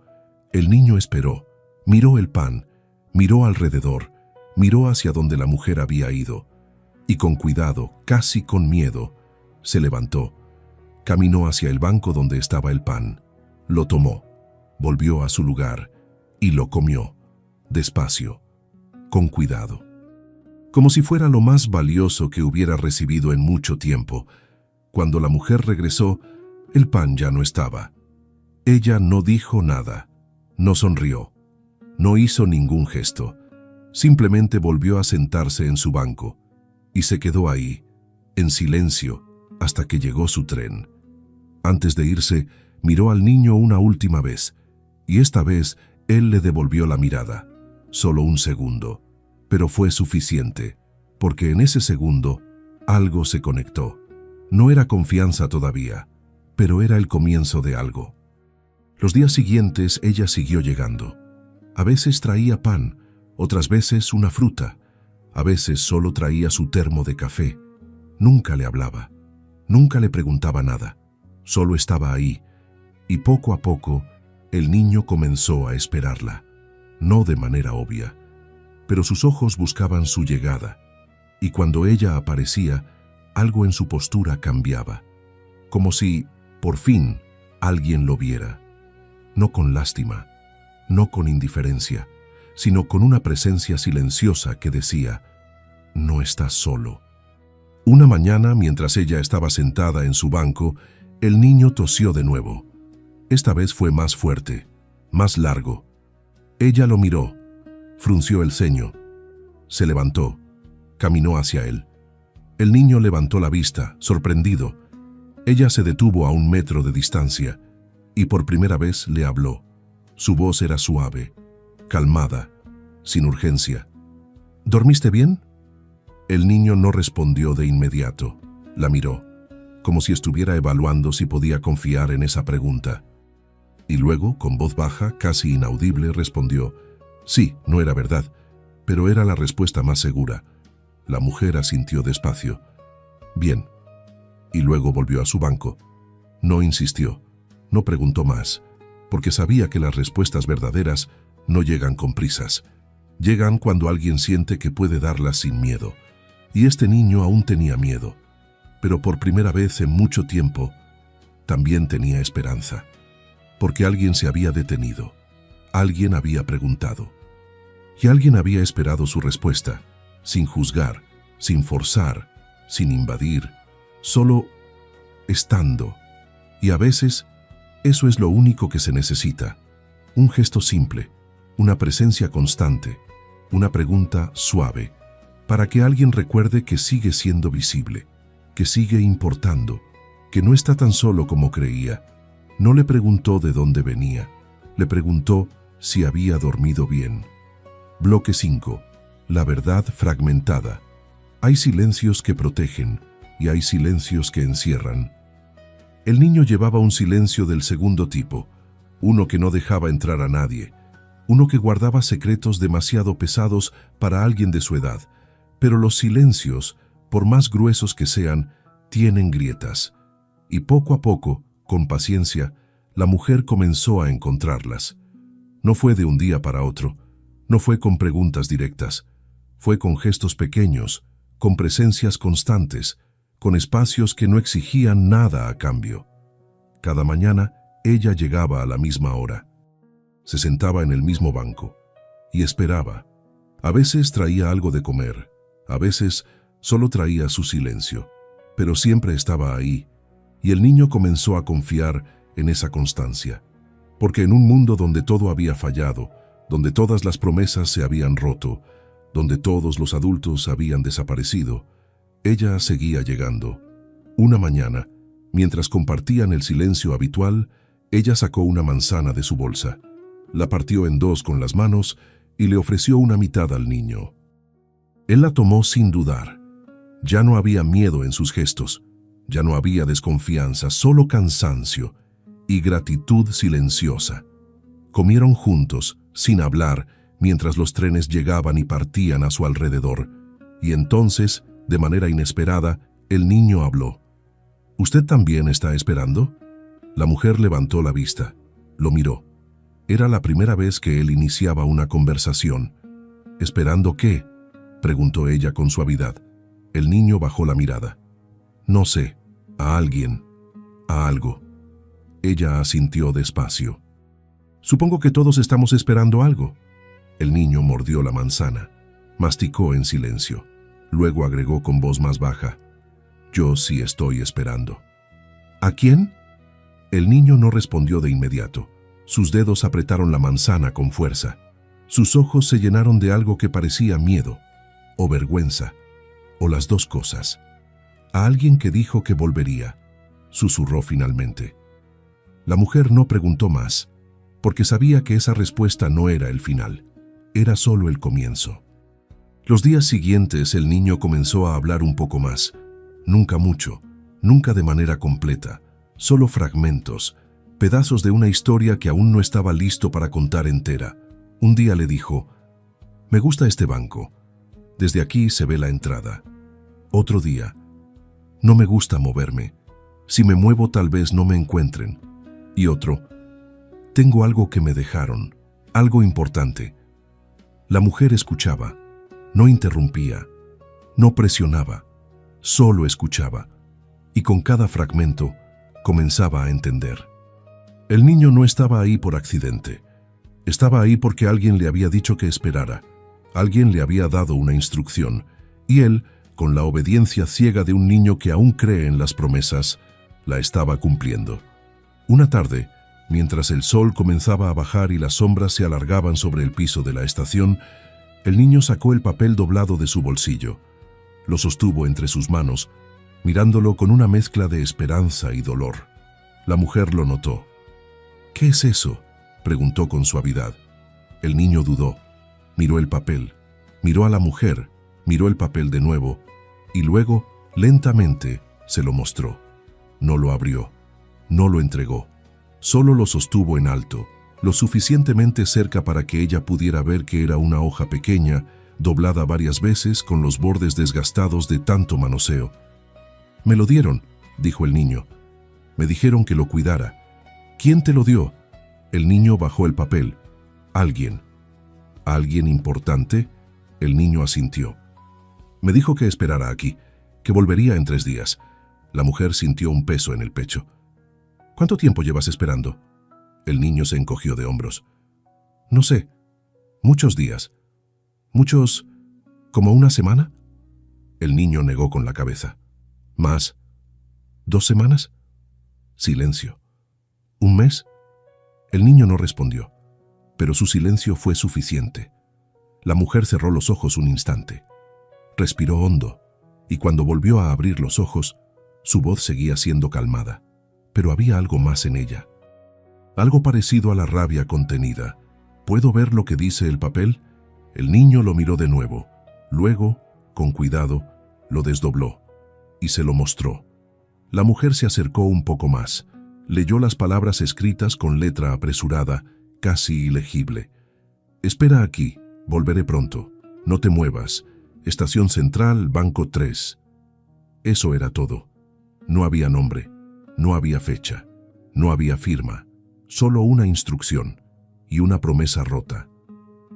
El niño esperó, miró el pan, miró alrededor, miró hacia donde la mujer había ido, y con cuidado, casi con miedo, se levantó. Caminó hacia el banco donde estaba el pan, lo tomó, volvió a su lugar y lo comió, despacio, con cuidado, como si fuera lo más valioso que hubiera recibido en mucho tiempo. Cuando la mujer regresó, el pan ya no estaba. Ella no dijo nada, no sonrió, no hizo ningún gesto, simplemente volvió a sentarse en su banco y se quedó ahí, en silencio, hasta que llegó su tren. Antes de irse, miró al niño una última vez, y esta vez él le devolvió la mirada. Solo un segundo, pero fue suficiente, porque en ese segundo algo se conectó. No era confianza todavía, pero era el comienzo de algo. Los días siguientes ella siguió llegando. A veces traía pan, otras veces una fruta, a veces solo traía su termo de café. Nunca le hablaba, nunca le preguntaba nada. Solo estaba ahí, y poco a poco el niño comenzó a esperarla, no de manera obvia, pero sus ojos buscaban su llegada, y cuando ella aparecía, algo en su postura cambiaba, como si, por fin, alguien lo viera, no con lástima, no con indiferencia, sino con una presencia silenciosa que decía, no estás solo. Una mañana, mientras ella estaba sentada en su banco, el niño tosió de nuevo. Esta vez fue más fuerte, más largo. Ella lo miró, frunció el ceño, se levantó, caminó hacia él. El niño levantó la vista, sorprendido. Ella se detuvo a 1 metro de distancia y por primera vez le habló. Su voz era suave, calmada, sin urgencia. ¿Dormiste bien? El niño no respondió de inmediato. La miró, como si estuviera evaluando si podía confiar en esa pregunta. Y luego, con voz baja, casi inaudible, respondió: sí, no era verdad, pero era la respuesta más segura. La mujer asintió despacio. Bien. Y luego volvió a su banco. No insistió, no preguntó más, porque sabía que las respuestas verdaderas no llegan con prisas. Llegan cuando alguien siente que puede darlas sin miedo. Y este niño aún tenía miedo, pero por primera vez en mucho tiempo también tenía esperanza, porque alguien se había detenido, alguien había preguntado, y alguien había esperado su respuesta, sin juzgar, sin forzar, sin invadir, solo estando. Y a veces eso es lo único que se necesita: un gesto simple, una presencia constante, una pregunta suave, para que alguien recuerde que sigue siendo visible, que sigue importando, que no está tan solo como creía. No le preguntó de dónde venía, le preguntó si había dormido bien. Bloque 5. La verdad fragmentada. Hay silencios que protegen y hay silencios que encierran. El niño llevaba un silencio del segundo tipo, uno que no dejaba entrar a nadie, uno que guardaba secretos demasiado pesados para alguien de su edad. Pero los silencios, por más gruesos que sean, tienen grietas. Y poco a poco, con paciencia, la mujer comenzó a encontrarlas. No fue de un día para otro, no fue con preguntas directas, fue con gestos pequeños, con presencias constantes, con espacios que no exigían nada a cambio. Cada mañana, ella llegaba a la misma hora. Se sentaba en el mismo banco y esperaba. A veces traía algo de comer, a veces solo traía su silencio, pero siempre estaba ahí, y el niño comenzó a confiar en esa constancia. Porque en un mundo donde todo había fallado, donde todas las promesas se habían roto, donde todos los adultos habían desaparecido, ella seguía llegando. Una mañana, mientras compartían el silencio habitual, ella sacó una manzana de su bolsa, la partió en 2 con las manos y le ofreció una mitad al niño. Él la tomó sin dudar. Ya no había miedo en sus gestos, ya no había desconfianza, solo cansancio y gratitud silenciosa. Comieron juntos, sin hablar, mientras los trenes llegaban y partían a su alrededor. Y entonces, de manera inesperada, el niño habló. ¿Usted también está esperando? La mujer levantó la vista, lo miró. Era la primera vez que él iniciaba una conversación. ¿Esperando qué?, preguntó ella con suavidad. El niño bajó la mirada. No sé, a alguien, a algo. Ella asintió despacio. Supongo que todos estamos esperando algo. El niño mordió la manzana, masticó en silencio. Luego agregó con voz más baja: yo sí estoy esperando. ¿A quién? El niño no respondió de inmediato. Sus dedos apretaron la manzana con fuerza. Sus ojos se llenaron de algo que parecía miedo, o vergüenza, o las dos cosas. A alguien que dijo que volvería, susurró finalmente. La mujer no preguntó más, porque sabía que esa respuesta no era el final, era solo el comienzo. Los días siguientes el niño comenzó a hablar un poco más, nunca mucho, nunca de manera completa, solo fragmentos, pedazos de una historia que aún no estaba listo para contar entera. Un día le dijo: me gusta este banco, desde aquí se ve la entrada. Otro día: no me gusta moverme, si me muevo tal vez no me encuentren. Y otro: tengo algo que me dejaron, algo importante. La mujer escuchaba, no interrumpía, no presionaba, solo escuchaba, y con cada fragmento comenzaba a entender. El niño no estaba ahí por accidente, estaba ahí porque alguien le había dicho que esperara, alguien le había dado una instrucción, y él, con la obediencia ciega de un niño que aún cree en las promesas, la estaba cumpliendo. Una tarde, Mientras el sol comenzaba a bajar y las sombras se alargaban sobre el piso de la estación, el niño sacó el papel doblado de su bolsillo. Lo sostuvo entre sus manos, mirándolo con una mezcla de esperanza y dolor. La mujer lo notó. «¿Qué es eso?», preguntó con suavidad. El niño dudó. Miró el papel, miró a la mujer, miró el papel de nuevo y luego, lentamente, se lo mostró. No lo abrió, no lo entregó. Solo lo sostuvo en alto, lo suficientemente cerca para que ella pudiera ver que era una hoja pequeña, doblada varias veces con los bordes desgastados de tanto manoseo. «Me lo dieron», dijo el niño. «Me dijeron que lo cuidara». «¿Quién te lo dio?». El niño bajó el papel. «Alguien». «¿Alguien importante?». El niño asintió. «Me dijo que esperara aquí, que volvería en 3 días». La mujer sintió un peso en el pecho. «¿Cuánto tiempo llevas esperando?». El niño se encogió de hombros. «No sé. Muchos días. Muchos... ¿como una semana?». El niño negó con la cabeza. «¿Más? 2 semanas?». Silencio. «¿1 mes?». El niño no respondió, pero su silencio fue suficiente. La mujer cerró los ojos un instante. Respiró hondo, y cuando volvió a abrir los ojos, su voz seguía siendo calmada, pero había algo más en ella. Algo parecido a la rabia contenida. «¿Puedo ver lo que dice el papel?». El niño lo miró de nuevo. Luego, con cuidado, lo desdobló y se lo mostró. La mujer se acercó un poco más. Leyó las palabras escritas con letra apresurada, casi ilegible. «Espera aquí, volveré pronto. No te muevas. Estación Central, Banco 3». Eso era todo. No había nombre, no había fecha, no había firma, solo una instrucción y una promesa rota.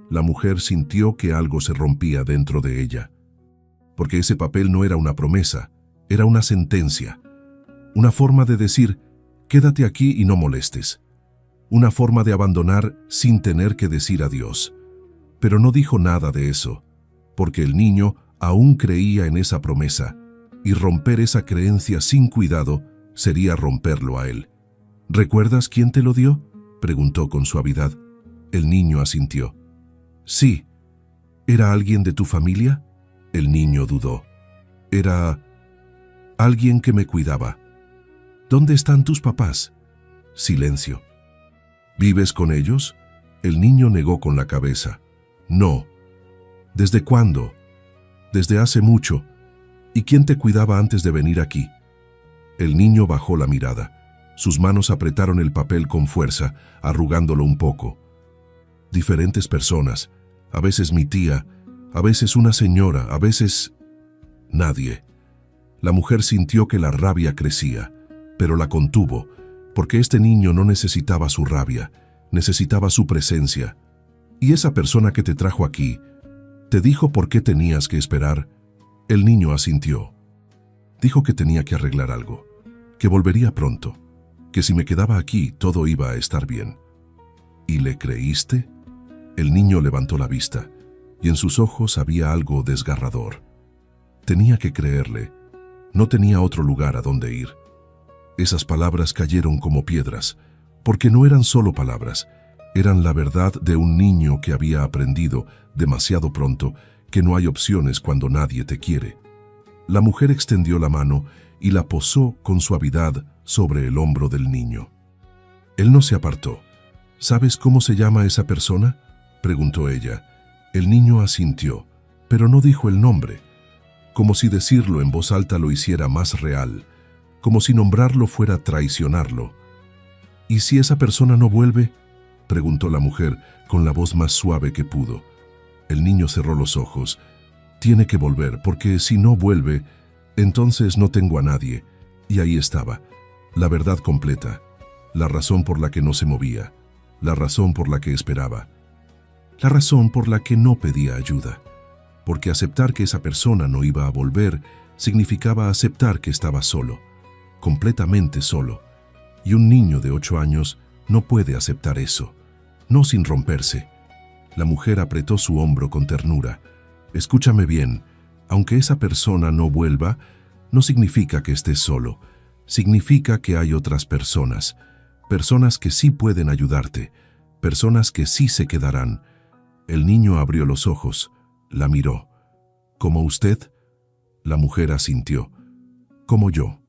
La mujer sintió que algo se rompía dentro de ella, porque ese papel no era una promesa, era una sentencia, una forma de decir, «quédate aquí y no molestes», una forma de abandonar sin tener que decir adiós. Pero no dijo nada de eso, porque el niño aún creía en esa promesa, y romper esa creencia sin cuidado sería romperlo a él. «¿Recuerdas quién te lo dio?», preguntó con suavidad. El niño asintió. «Sí». «¿Era alguien de tu familia?». El niño dudó. «Era alguien que me cuidaba». «¿Dónde están tus papás?». Silencio. «¿Vives con ellos?». El niño negó con la cabeza. «No». «¿Desde cuándo?». «Desde hace mucho». «¿Y quién te cuidaba antes de venir aquí?». El niño bajó la mirada. Sus manos apretaron el papel con fuerza, arrugándolo un poco. «Diferentes personas. A veces mi tía, a veces una señora, a veces... nadie». La mujer sintió que la rabia crecía, pero la contuvo, porque este niño no necesitaba su rabia, necesitaba su presencia. «¿Y esa persona que te trajo aquí, te dijo por qué tenías que esperar?». El niño asintió. «Dijo que tenía que arreglar algo, que volvería pronto, que si me quedaba aquí todo iba a estar bien». «¿Y le creíste?». El niño levantó la vista, y en sus ojos había algo desgarrador. Tenía que creerle. No tenía otro lugar a donde ir. Esas palabras cayeron como piedras, porque no eran solo palabras, eran la verdad de un niño que había aprendido demasiado pronto que no hay opciones cuando nadie te quiere. La mujer extendió la mano y la posó con suavidad sobre el hombro del niño. Él no se apartó. «¿Sabes cómo se llama esa persona?», preguntó ella. El niño asintió, pero no dijo el nombre, como si decirlo en voz alta lo hiciera más real, como si nombrarlo fuera traicionarlo. «¿Y si esa persona no vuelve?», preguntó la mujer con la voz más suave que pudo. El niño cerró los ojos. «Tiene que volver, porque si no vuelve, entonces no tengo a nadie». Y ahí estaba, la verdad completa, la razón por la que no se movía, la razón por la que esperaba, la razón por la que no pedía ayuda. Porque aceptar que esa persona no iba a volver significaba aceptar que estaba solo, completamente solo. Y un niño de 8 años no puede aceptar eso, no sin romperse. La mujer apretó su hombro con ternura. «Escúchame bien, aunque esa persona no vuelva, no significa que estés solo. Significa que hay otras personas. personas que sí pueden ayudarte, personas que sí se quedarán. El niño abrió los ojos, la miró. ¿Como usted? La mujer asintió. Como yo.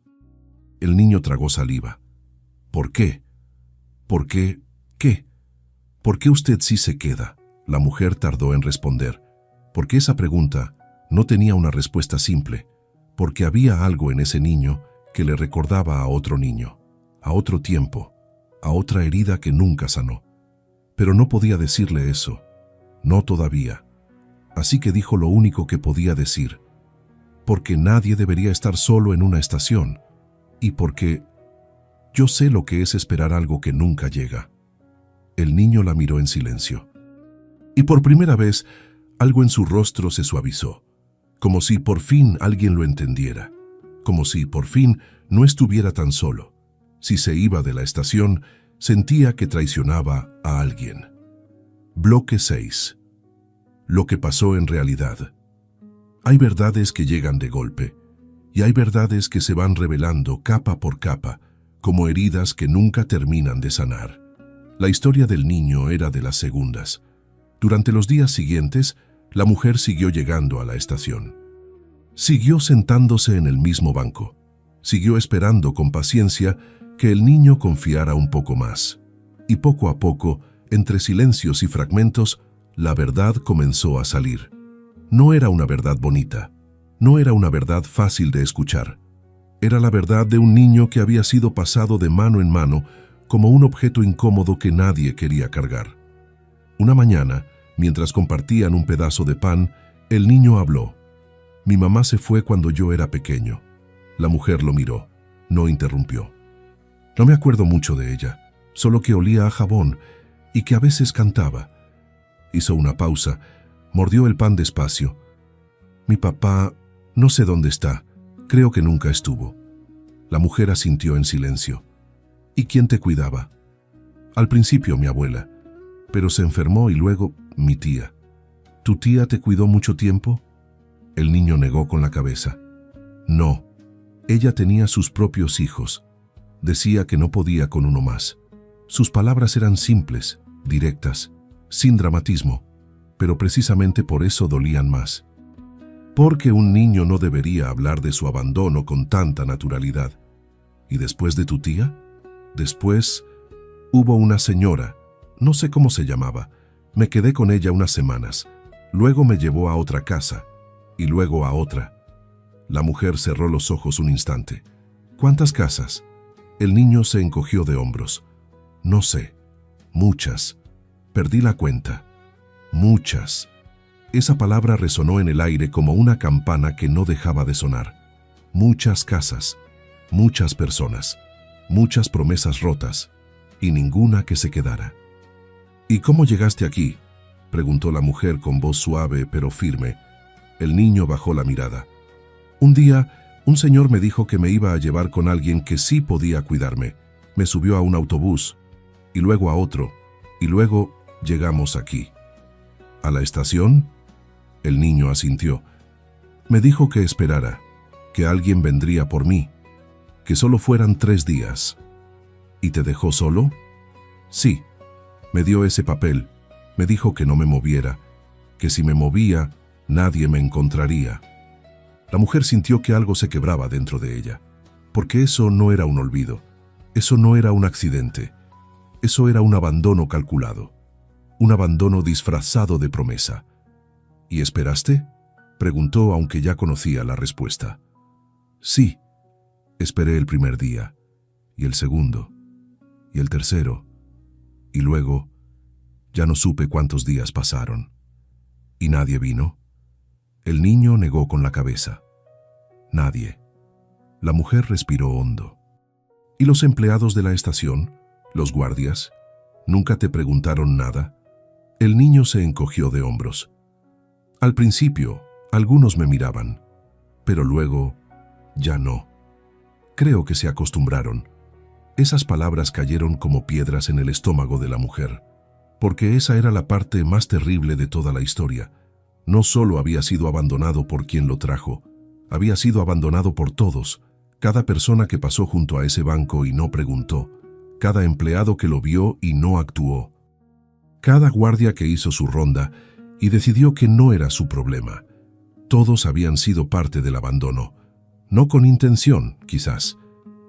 El niño tragó saliva. ¿Por qué? ¿Por qué? ¿Qué? ¿Por qué usted sí se queda? La mujer tardó en responder, porque esa pregunta no tenía una respuesta simple, porque había algo en ese niño que le recordaba a otro niño, a otro tiempo, a otra herida que nunca sanó. Pero no podía decirle eso, no todavía. Así que dijo lo único que podía decir, porque nadie debería estar solo en una estación, y porque yo sé lo que es esperar algo que nunca llega. El niño la miró en silencio. Y por primera vez, algo en su rostro se suavizó, como si por fin alguien lo entendiera, como si por fin no estuviera tan solo. Si se iba de la estación, sentía que traicionaba a alguien. Bloque 6. Lo que pasó en realidad. Hay verdades que llegan de golpe, y hay verdades que se van revelando capa por capa, como heridas que nunca terminan de sanar. La historia del niño era de las segundas. Durante los días siguientes, la mujer siguió llegando a la estación. Siguió sentándose en el mismo banco. Siguió esperando con paciencia que el niño confiara un poco más. Y poco a poco, entre silencios y fragmentos, la verdad comenzó a salir. No era una verdad bonita. No era una verdad fácil de escuchar. Era la verdad de un niño que había sido pasado de mano en mano como un objeto incómodo que nadie quería cargar. Una mañana, mientras compartían un pedazo de pan, el niño habló. Mi mamá se fue cuando yo era pequeño. La mujer lo miró, no interrumpió. No me acuerdo mucho de ella, solo que olía a jabón y que a veces cantaba. Hizo una pausa, mordió el pan despacio. Mi papá, no sé dónde está, creo que nunca estuvo. La mujer asintió en silencio. ¿Y quién te cuidaba? Al principio mi abuela, pero se enfermó y luego mi tía. ¿Tu tía te cuidó mucho tiempo? El niño negó con la cabeza. No, ella tenía sus propios hijos. Decía que no podía con uno más. Sus palabras eran simples, directas, sin dramatismo, pero precisamente por eso dolían más. Porque un niño no debería hablar de su abandono con tanta naturalidad. ¿Y después de tu tía? Después hubo una señora, no sé cómo se llamaba. Me quedé con ella unas semanas. Luego me llevó a otra casa, y luego a otra. La mujer cerró los ojos un instante. ¿Cuántas casas? El niño se encogió de hombros. No sé. Muchas. Perdí la cuenta. Muchas. Esa palabra resonó en el aire como una campana que no dejaba de sonar. Muchas casas, muchas personas, muchas promesas rotas, y ninguna que se quedara. ¿Y cómo llegaste aquí?, preguntó la mujer con voz suave pero firme. El niño bajó la mirada. Un día, un señor me dijo que me iba a llevar con alguien que sí podía cuidarme. Me subió a un autobús, y luego a otro, y luego llegamos aquí. ¿A la estación? El niño asintió. Me dijo que esperara, que alguien vendría por mí, que solo fueran 3 días. ¿Y te dejó solo? Sí. Me dio ese papel. Me dijo que no me moviera, que si me movía, nadie me encontraría. La mujer sintió que algo se quebraba dentro de ella, porque eso no era un olvido, eso no era un accidente, eso era un abandono calculado, un abandono disfrazado de promesa. ¿Y esperaste?, preguntó, aunque ya conocía la respuesta. Sí, esperé el primer día, y el segundo, y el tercero, y luego ya no supe cuántos días pasaron. ¿Y nadie vino? El niño negó con la cabeza. Nadie. La mujer respiró hondo. ¿Y los empleados de la estación, los guardias, nunca te preguntaron nada? El niño se encogió de hombros. Al principio, algunos me miraban, pero luego, ya no. Creo que se acostumbraron. Esas palabras cayeron como piedras en el estómago de la mujer, porque esa era la parte más terrible de toda la historia. No solo había sido abandonado por quien lo trajo, había sido abandonado por todos, cada persona que pasó junto a ese banco y no preguntó, cada empleado que lo vio y no actuó, cada guardia que hizo su ronda y decidió que no era su problema. Todos habían sido parte del abandono, no con intención, quizás,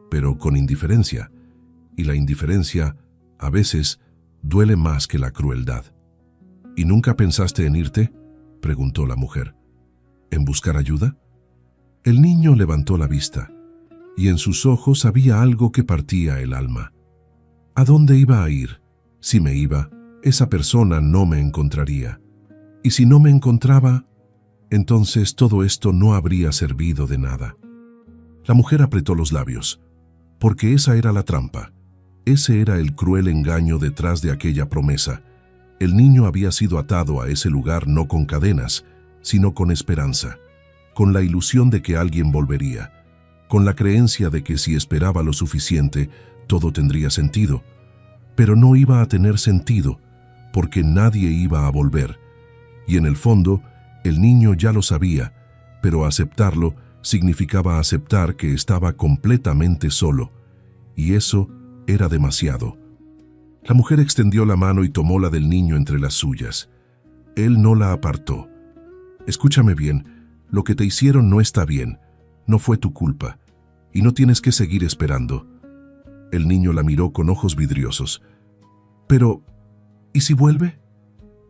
pero con indiferencia, y la indiferencia, a veces, duele más que la crueldad. ¿Y nunca pensaste en irte?, preguntó la mujer. ¿En buscar ayuda? El niño levantó la vista, y en sus ojos había algo que partía el alma. ¿A dónde iba a ir? Si me iba, esa persona no me encontraría. Y si no me encontraba, entonces todo esto no habría servido de nada. La mujer apretó los labios, porque esa era la trampa. Ese era el cruel engaño detrás de aquella promesa. El niño había sido atado a ese lugar no con cadenas, sino con esperanza, con la ilusión de que alguien volvería, con la creencia de que si esperaba lo suficiente, todo tendría sentido. Pero no iba a tener sentido, porque nadie iba a volver. Y en el fondo, el niño ya lo sabía, pero aceptarlo significaba aceptar que estaba completamente solo, y eso era demasiado. La mujer extendió la mano y tomó la del niño entre las suyas. Él no la apartó. Escúchame bien, lo que te hicieron no está bien, no fue tu culpa, y no tienes que seguir esperando. El niño la miró con ojos vidriosos. Pero, ¿y si vuelve?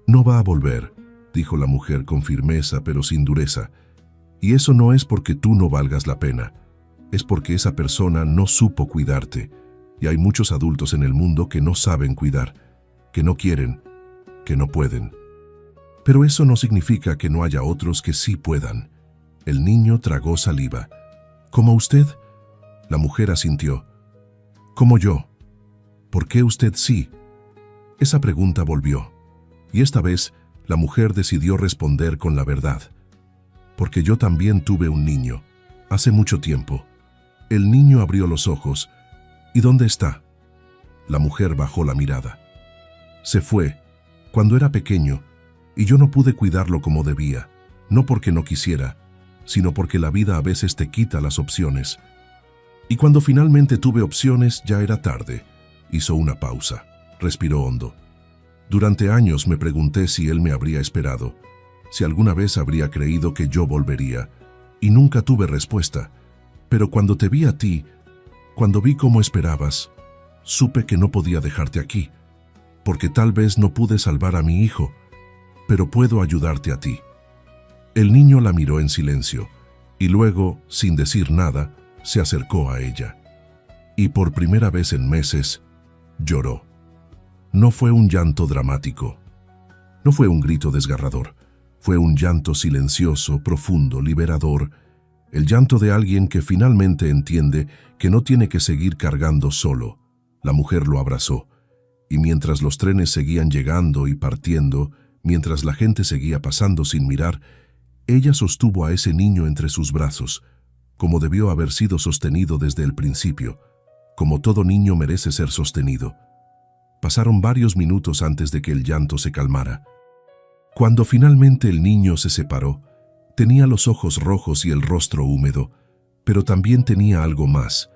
No va a volver, dijo la mujer con firmeza pero sin dureza. Y eso no es porque tú no valgas la pena, es porque esa persona no supo cuidarte. Y hay muchos adultos en el mundo que no saben cuidar, que no quieren, que no pueden. Pero eso no significa que no haya otros que sí puedan. El niño tragó saliva. ¿Como usted? La mujer asintió. ¿Como yo? ¿Por qué usted sí? Esa pregunta volvió, y esta vez la mujer decidió responder con la verdad. Porque yo también tuve un niño, hace mucho tiempo. El niño abrió los ojos. ¿Y dónde está? La mujer bajó la mirada. Se fue, cuando era pequeño, y yo no pude cuidarlo como debía, no porque no quisiera, sino porque la vida a veces te quita las opciones. Y cuando finalmente tuve opciones, ya era tarde. Hizo una pausa, respiró hondo. Durante años me pregunté si él me habría esperado, si alguna vez habría creído que yo volvería, y nunca tuve respuesta. Pero cuando te vi a ti, cuando vi cómo esperabas, supe que no podía dejarte aquí, porque tal vez no pude salvar a mi hijo, pero puedo ayudarte a ti. El niño la miró en silencio, y luego, sin decir nada, se acercó a ella. Y por primera vez en meses, lloró. No fue un llanto dramático, no fue un grito desgarrador, fue un llanto silencioso, profundo, liberador, el llanto de alguien que finalmente entiende que no tiene que seguir cargando solo. La mujer lo abrazó, y mientras los trenes seguían llegando y partiendo, mientras la gente seguía pasando sin mirar, ella sostuvo a ese niño entre sus brazos, como debió haber sido sostenido desde el principio, como todo niño merece ser sostenido. Pasaron varios minutos antes de que el llanto se calmara. Cuando finalmente el niño se separó, tenía los ojos rojos y el rostro húmedo, pero también tenía algo más,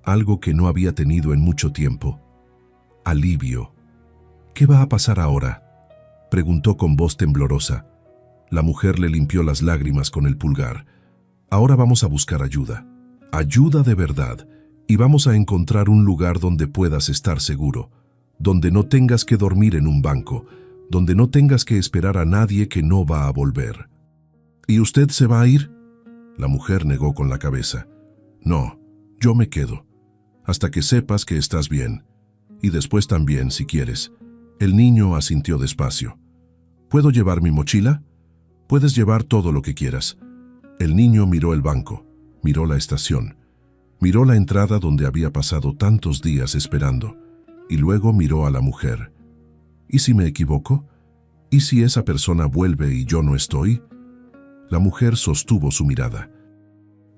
algo que no había tenido en mucho tiempo. Alivio. ¿Qué va a pasar ahora?, preguntó con voz temblorosa. La mujer le limpió las lágrimas con el pulgar. Ahora vamos a buscar ayuda. Ayuda de verdad. Y vamos a encontrar un lugar donde puedas estar seguro, donde no tengas que dormir en un banco, donde no tengas que esperar a nadie que no va a volver. ¿Y usted se va a ir? La mujer negó con la cabeza. No, yo me quedo, hasta que sepas que estás bien. Y después también, si quieres. El niño asintió despacio. ¿Puedo llevar mi mochila? Puedes llevar todo lo que quieras. El niño miró el banco, miró la estación, miró la entrada donde había pasado tantos días esperando, y luego miró a la mujer. ¿Y si me equivoco? ¿Y si esa persona vuelve y yo no estoy? La mujer sostuvo su mirada.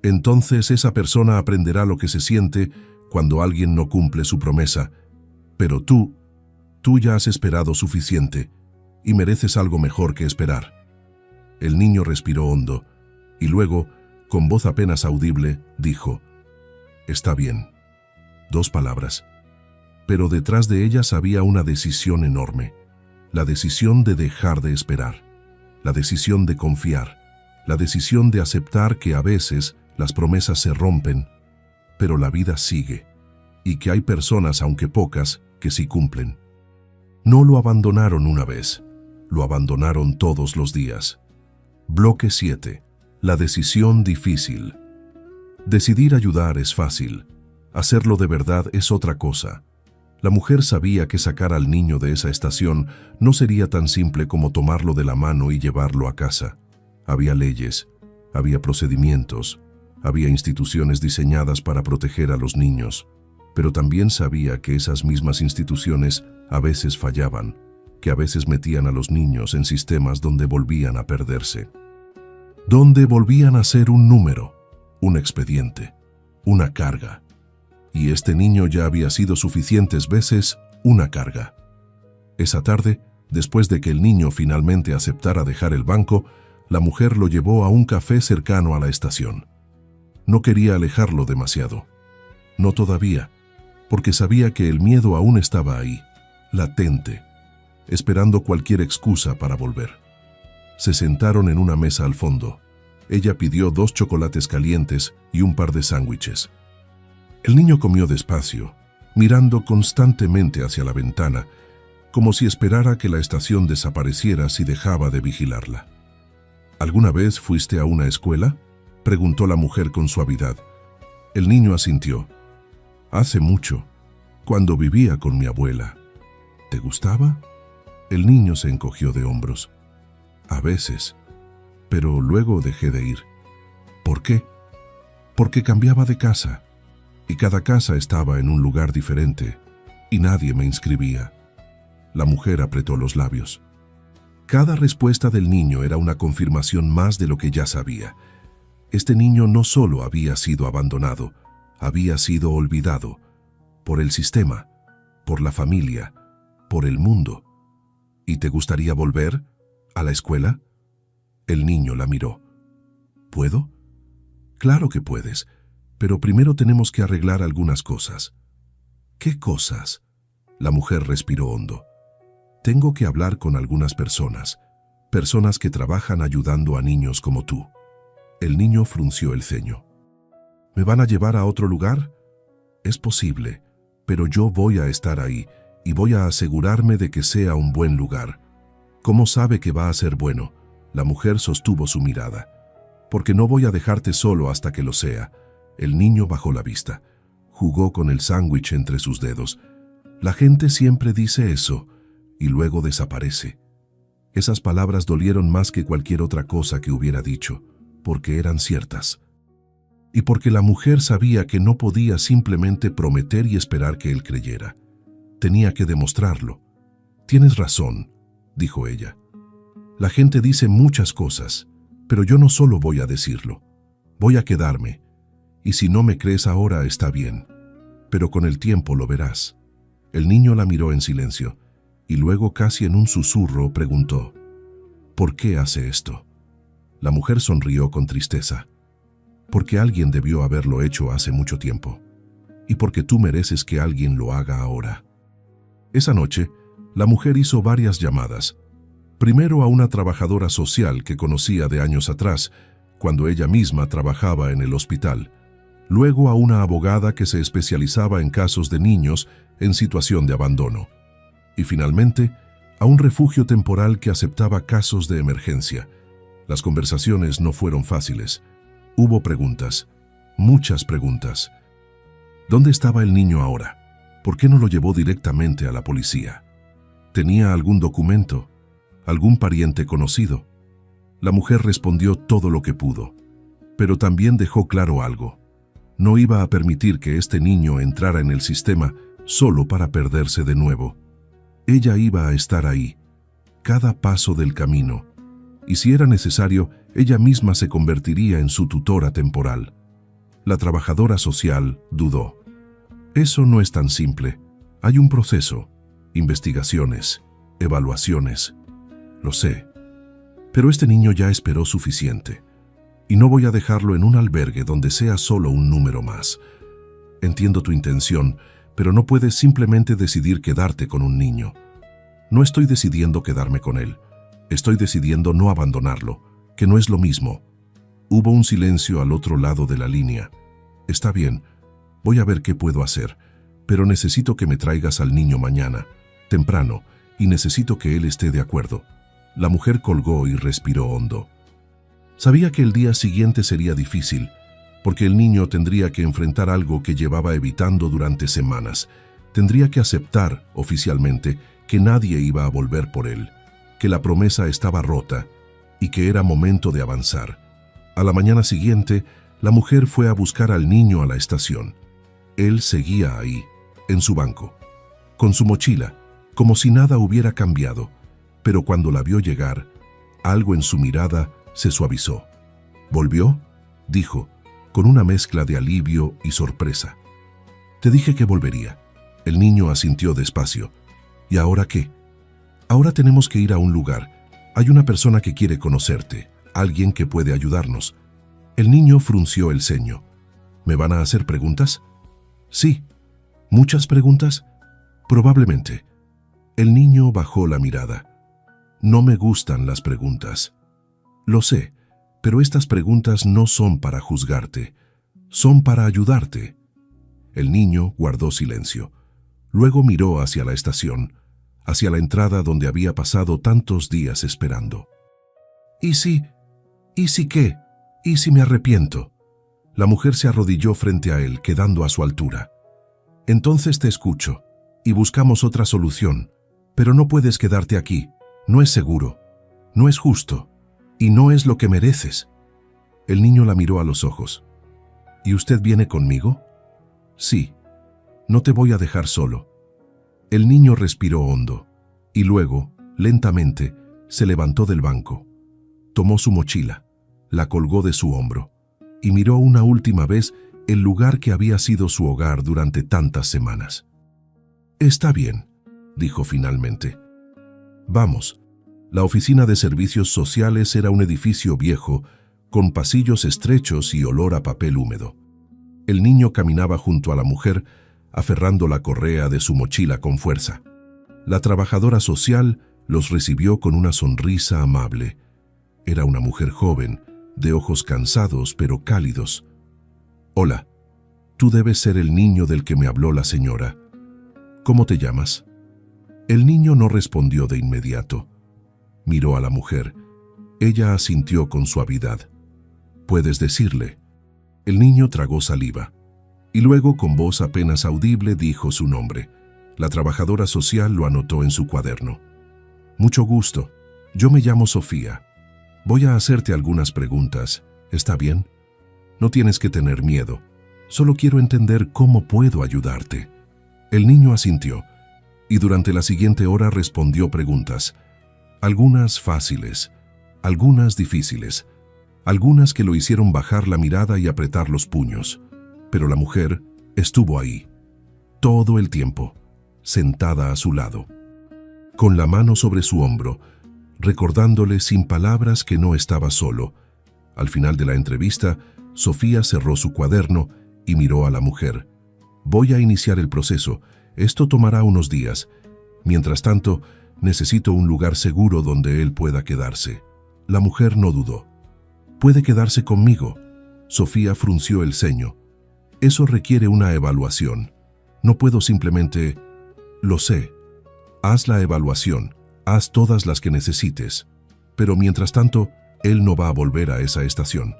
Entonces esa persona aprenderá lo que se siente cuando alguien no cumple su promesa. Pero tú ya has esperado suficiente y mereces algo mejor que esperar. El niño respiró hondo y luego, con voz apenas audible, dijo: Está bien. 2 palabras. pero detrás de ellas había una decisión enorme. La decisión de dejar de esperar, la decisión de confiar, la decisión de aceptar que a veces las promesas se rompen, pero la vida sigue, y que hay personas, aunque pocas, que sí cumplen. No lo abandonaron una vez, lo abandonaron todos los días. Bloque 7. La decisión difícil. Decidir ayudar es fácil, hacerlo de verdad es otra cosa. La mujer sabía que sacar al niño de esa estación no sería tan simple como tomarlo de la mano y llevarlo a casa. Había leyes, había procedimientos, había instituciones diseñadas para proteger a los niños, pero también sabía que esas mismas instituciones a veces fallaban, que a veces metían a los niños en sistemas donde volvían a perderse, donde volvían a ser un número, un expediente, una carga. Y este niño ya había sido suficientes veces una carga. Esa tarde, después de que el niño finalmente aceptara dejar el banco, la mujer lo llevó a un café cercano a la estación. No quería alejarlo demasiado. No todavía, porque sabía que el miedo aún estaba ahí, latente, esperando cualquier excusa para volver. Se sentaron en una mesa al fondo. Ella pidió 2 chocolates calientes y un par de sándwiches. El niño comió despacio, mirando constantemente hacia la ventana, como si esperara que la estación desapareciera si dejaba de vigilarla. ¿Alguna vez fuiste a una escuela?, preguntó la mujer con suavidad. El niño asintió. Hace mucho, cuando vivía con mi abuela. ¿Te gustaba? El niño se encogió de hombros. A veces, pero luego dejé de ir. ¿Por qué? Porque cambiaba de casa, y cada casa estaba en un lugar diferente, y nadie me inscribía. La mujer apretó los labios. Cada respuesta del niño era una confirmación más de lo que ya sabía. Este niño no solo había sido abandonado, había sido olvidado, por el sistema, por la familia, por el mundo. ¿Y te gustaría volver a la escuela? El niño la miró. ¿Puedo? Claro que puedes, pero primero tenemos que arreglar algunas cosas. ¿Qué cosas? La mujer respiró hondo. Tengo que hablar con algunas personas que trabajan ayudando a niños como tú. El niño frunció el ceño. ¿Me van a llevar a otro lugar? Es posible, pero yo voy a estar ahí y voy a asegurarme de que sea un buen lugar. ¿Cómo sabe que va a ser bueno? La mujer sostuvo su mirada. Porque no voy a dejarte solo hasta que lo sea. El niño bajó la vista. Jugó con el sándwich entre sus dedos. La gente siempre dice eso y luego desaparece. Esas palabras dolieron más que cualquier otra cosa que hubiera dicho, porque eran ciertas. Y porque la mujer sabía que no podía simplemente prometer y esperar que él creyera. Tenía que demostrarlo. Tienes razón, dijo ella. La gente dice muchas cosas, pero yo no solo voy a decirlo. Voy a quedarme. Y si no me crees ahora, está bien. Pero con el tiempo lo verás. El niño la miró en silencio, y luego casi en un susurro preguntó, ¿por qué hace esto? La mujer sonrió con tristeza. Porque alguien debió haberlo hecho hace mucho tiempo. Y porque tú mereces que alguien lo haga ahora. Esa noche, la mujer hizo varias llamadas. Primero a una trabajadora social que conocía de años atrás, cuando ella misma trabajaba en el hospital. Luego a una abogada que se especializaba en casos de niños en situación de abandono. Y finalmente, a un refugio temporal que aceptaba casos de emergencia. Las conversaciones no fueron fáciles. Hubo preguntas, muchas preguntas. ¿Dónde estaba el niño ahora? ¿Por qué no lo llevó directamente a la policía? ¿Tenía algún documento? ¿Algún pariente conocido? La mujer respondió todo lo que pudo, pero también dejó claro algo. No iba a permitir que este niño entrara en el sistema solo para perderse de nuevo. Ella iba a estar ahí, cada paso del camino, y si era necesario, ella misma se convertiría en su tutora temporal. La trabajadora social dudó. Eso no es tan simple. Hay un proceso, investigaciones, evaluaciones. Lo sé. Pero este niño ya esperó suficiente. Y no voy a dejarlo en un albergue donde sea solo un número más. Entiendo tu intención, pero no puedes simplemente decidir quedarte con un niño. No estoy decidiendo quedarme con él. Estoy decidiendo no abandonarlo, que no es lo mismo. Hubo un silencio al otro lado de la línea. Está bien, voy a ver qué puedo hacer, pero necesito que me traigas al niño mañana, temprano, y necesito que él esté de acuerdo. La mujer colgó y respiró hondo. Sabía que el día siguiente sería difícil, porque el niño tendría que enfrentar algo que llevaba evitando durante semanas. Tendría que aceptar, oficialmente, que nadie iba a volver por él, que la promesa estaba rota y que era momento de avanzar. A la mañana siguiente, la mujer fue a buscar al niño a la estación. Él seguía ahí, en su banco, con su mochila, como si nada hubiera cambiado, pero cuando la vio llegar, algo en su mirada se suavizó. ¿Volvió?, dijo, con una mezcla de alivio y sorpresa. Te dije que volvería. El niño asintió despacio. ¿Y ahora qué? Ahora tenemos que ir a un lugar. Hay una persona que quiere conocerte, alguien que puede ayudarnos. El niño frunció el ceño. ¿Me van a hacer preguntas? Sí. ¿Muchas preguntas? Probablemente. El niño bajó la mirada. No me gustan las preguntas. Lo sé, pero estas preguntas no son para juzgarte, son para ayudarte. El niño guardó silencio. Luego miró hacia la estación, hacia la entrada donde había pasado tantos días esperando. ¿Y si qué? ¿Y si me arrepiento? La mujer se arrodilló frente a él, quedando a su altura. Entonces te escucho, y buscamos otra solución, pero no puedes quedarte aquí. No es seguro, no es justo, y no es lo que mereces. El niño la miró a los ojos. ¿Y usted viene conmigo? Sí. No te voy a dejar solo. El niño respiró hondo, y luego, lentamente, se levantó del banco. Tomó su mochila, la colgó de su hombro, y miró una última vez el lugar que había sido su hogar durante tantas semanas. Está bien, dijo finalmente. Vamos. La oficina de servicios sociales era un edificio viejo, con pasillos estrechos y olor a papel húmedo. El niño caminaba junto a la mujer, aferrando la correa de su mochila con fuerza. La trabajadora social los recibió con una sonrisa amable. Era una mujer joven, de ojos cansados pero cálidos. Hola, tú debes ser el niño del que me habló la señora. ¿Cómo te llamas? El niño no respondió de inmediato. Miró a la mujer. Ella asintió con suavidad. Puedes decirle. El niño tragó saliva. Y luego, con voz apenas audible, dijo su nombre. La trabajadora social lo anotó en su cuaderno. Mucho gusto. Yo me llamo Sofía. Voy a hacerte algunas preguntas. ¿Está bien? No tienes que tener miedo. Solo quiero entender cómo puedo ayudarte. El niño asintió, y durante la siguiente hora respondió preguntas. Algunas fáciles, algunas difíciles, algunas que lo hicieron bajar la mirada y apretar los puños. Pero la mujer estuvo ahí, todo el tiempo, sentada a su lado, con la mano sobre su hombro, recordándole sin palabras que no estaba solo. Al final de la entrevista, Sofía cerró su cuaderno y miró a la mujer. Voy a iniciar el proceso. Esto tomará unos días. Mientras tanto, necesito un lugar seguro donde él pueda quedarse. La mujer no dudó. ¿Puede quedarse conmigo? Sofía frunció el ceño. Eso requiere una evaluación. No puedo simplemente... Lo sé. Haz la evaluación. Haz todas las que necesites. Pero mientras tanto, él no va a volver a esa estación.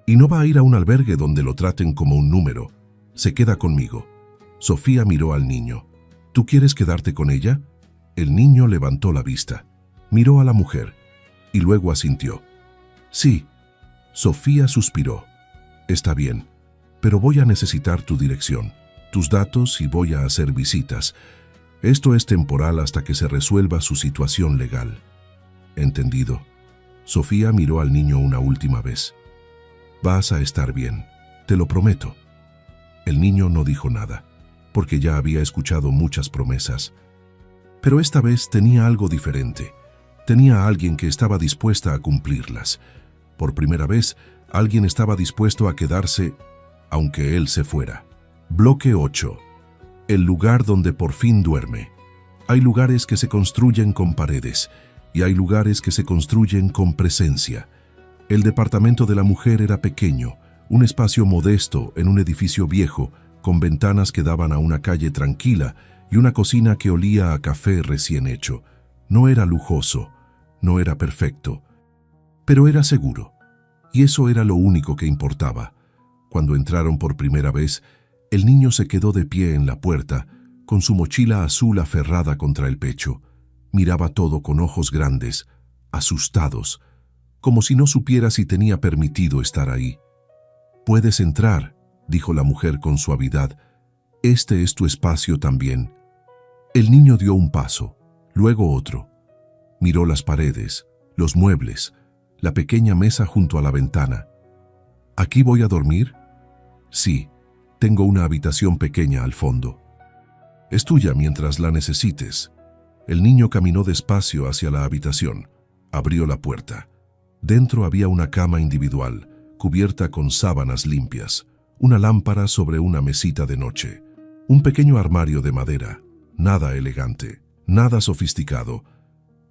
Y no va a ir a un albergue donde lo traten como un número. Se queda conmigo. Sofía miró al niño. ¿Tú quieres quedarte con ella? El niño levantó la vista. Miró a la mujer y luego asintió. Sí. Sofía suspiró. Está bien, pero voy a necesitar tu dirección, tus datos y voy a hacer visitas. Esto es temporal hasta que se resuelva su situación legal. Entendido. Sofía miró al niño una última vez. Vas a estar bien, te lo prometo. El niño no dijo nada, porque ya había escuchado muchas promesas. Pero esta vez tenía algo diferente. Tenía a alguien que estaba dispuesta a cumplirlas. Por primera vez, alguien estaba dispuesto a quedarse, aunque él se fuera. Bloque 8. el lugar donde por fin duerme. Hay lugares que se construyen con paredes y hay lugares que se construyen con presencia. El departamento de la mujer era pequeño, un espacio modesto en un edificio viejo, con ventanas que daban a una calle tranquila y una cocina que olía a café recién hecho. No era lujoso, no era perfecto, pero era seguro. Y eso era lo único que importaba. Cuando entraron por primera vez, el niño se quedó de pie en la puerta, con su mochila azul aferrada contra el pecho. Miraba todo con ojos grandes, asustados, como si no supiera si tenía permitido estar ahí. «Puedes entrar», dijo la mujer con suavidad. «Este es tu espacio también». El niño dio un paso, luego otro. Miró las paredes, los muebles, la pequeña mesa junto a la ventana. «¿Aquí voy a dormir?» «Sí, tengo una habitación pequeña al fondo. Es tuya mientras la necesites». El niño caminó despacio hacia la habitación. Abrió la puerta. Dentro había una cama individual, cubierta con sábanas limpias, una lámpara sobre una mesita de noche, un pequeño armario de madera, nada elegante, nada sofisticado,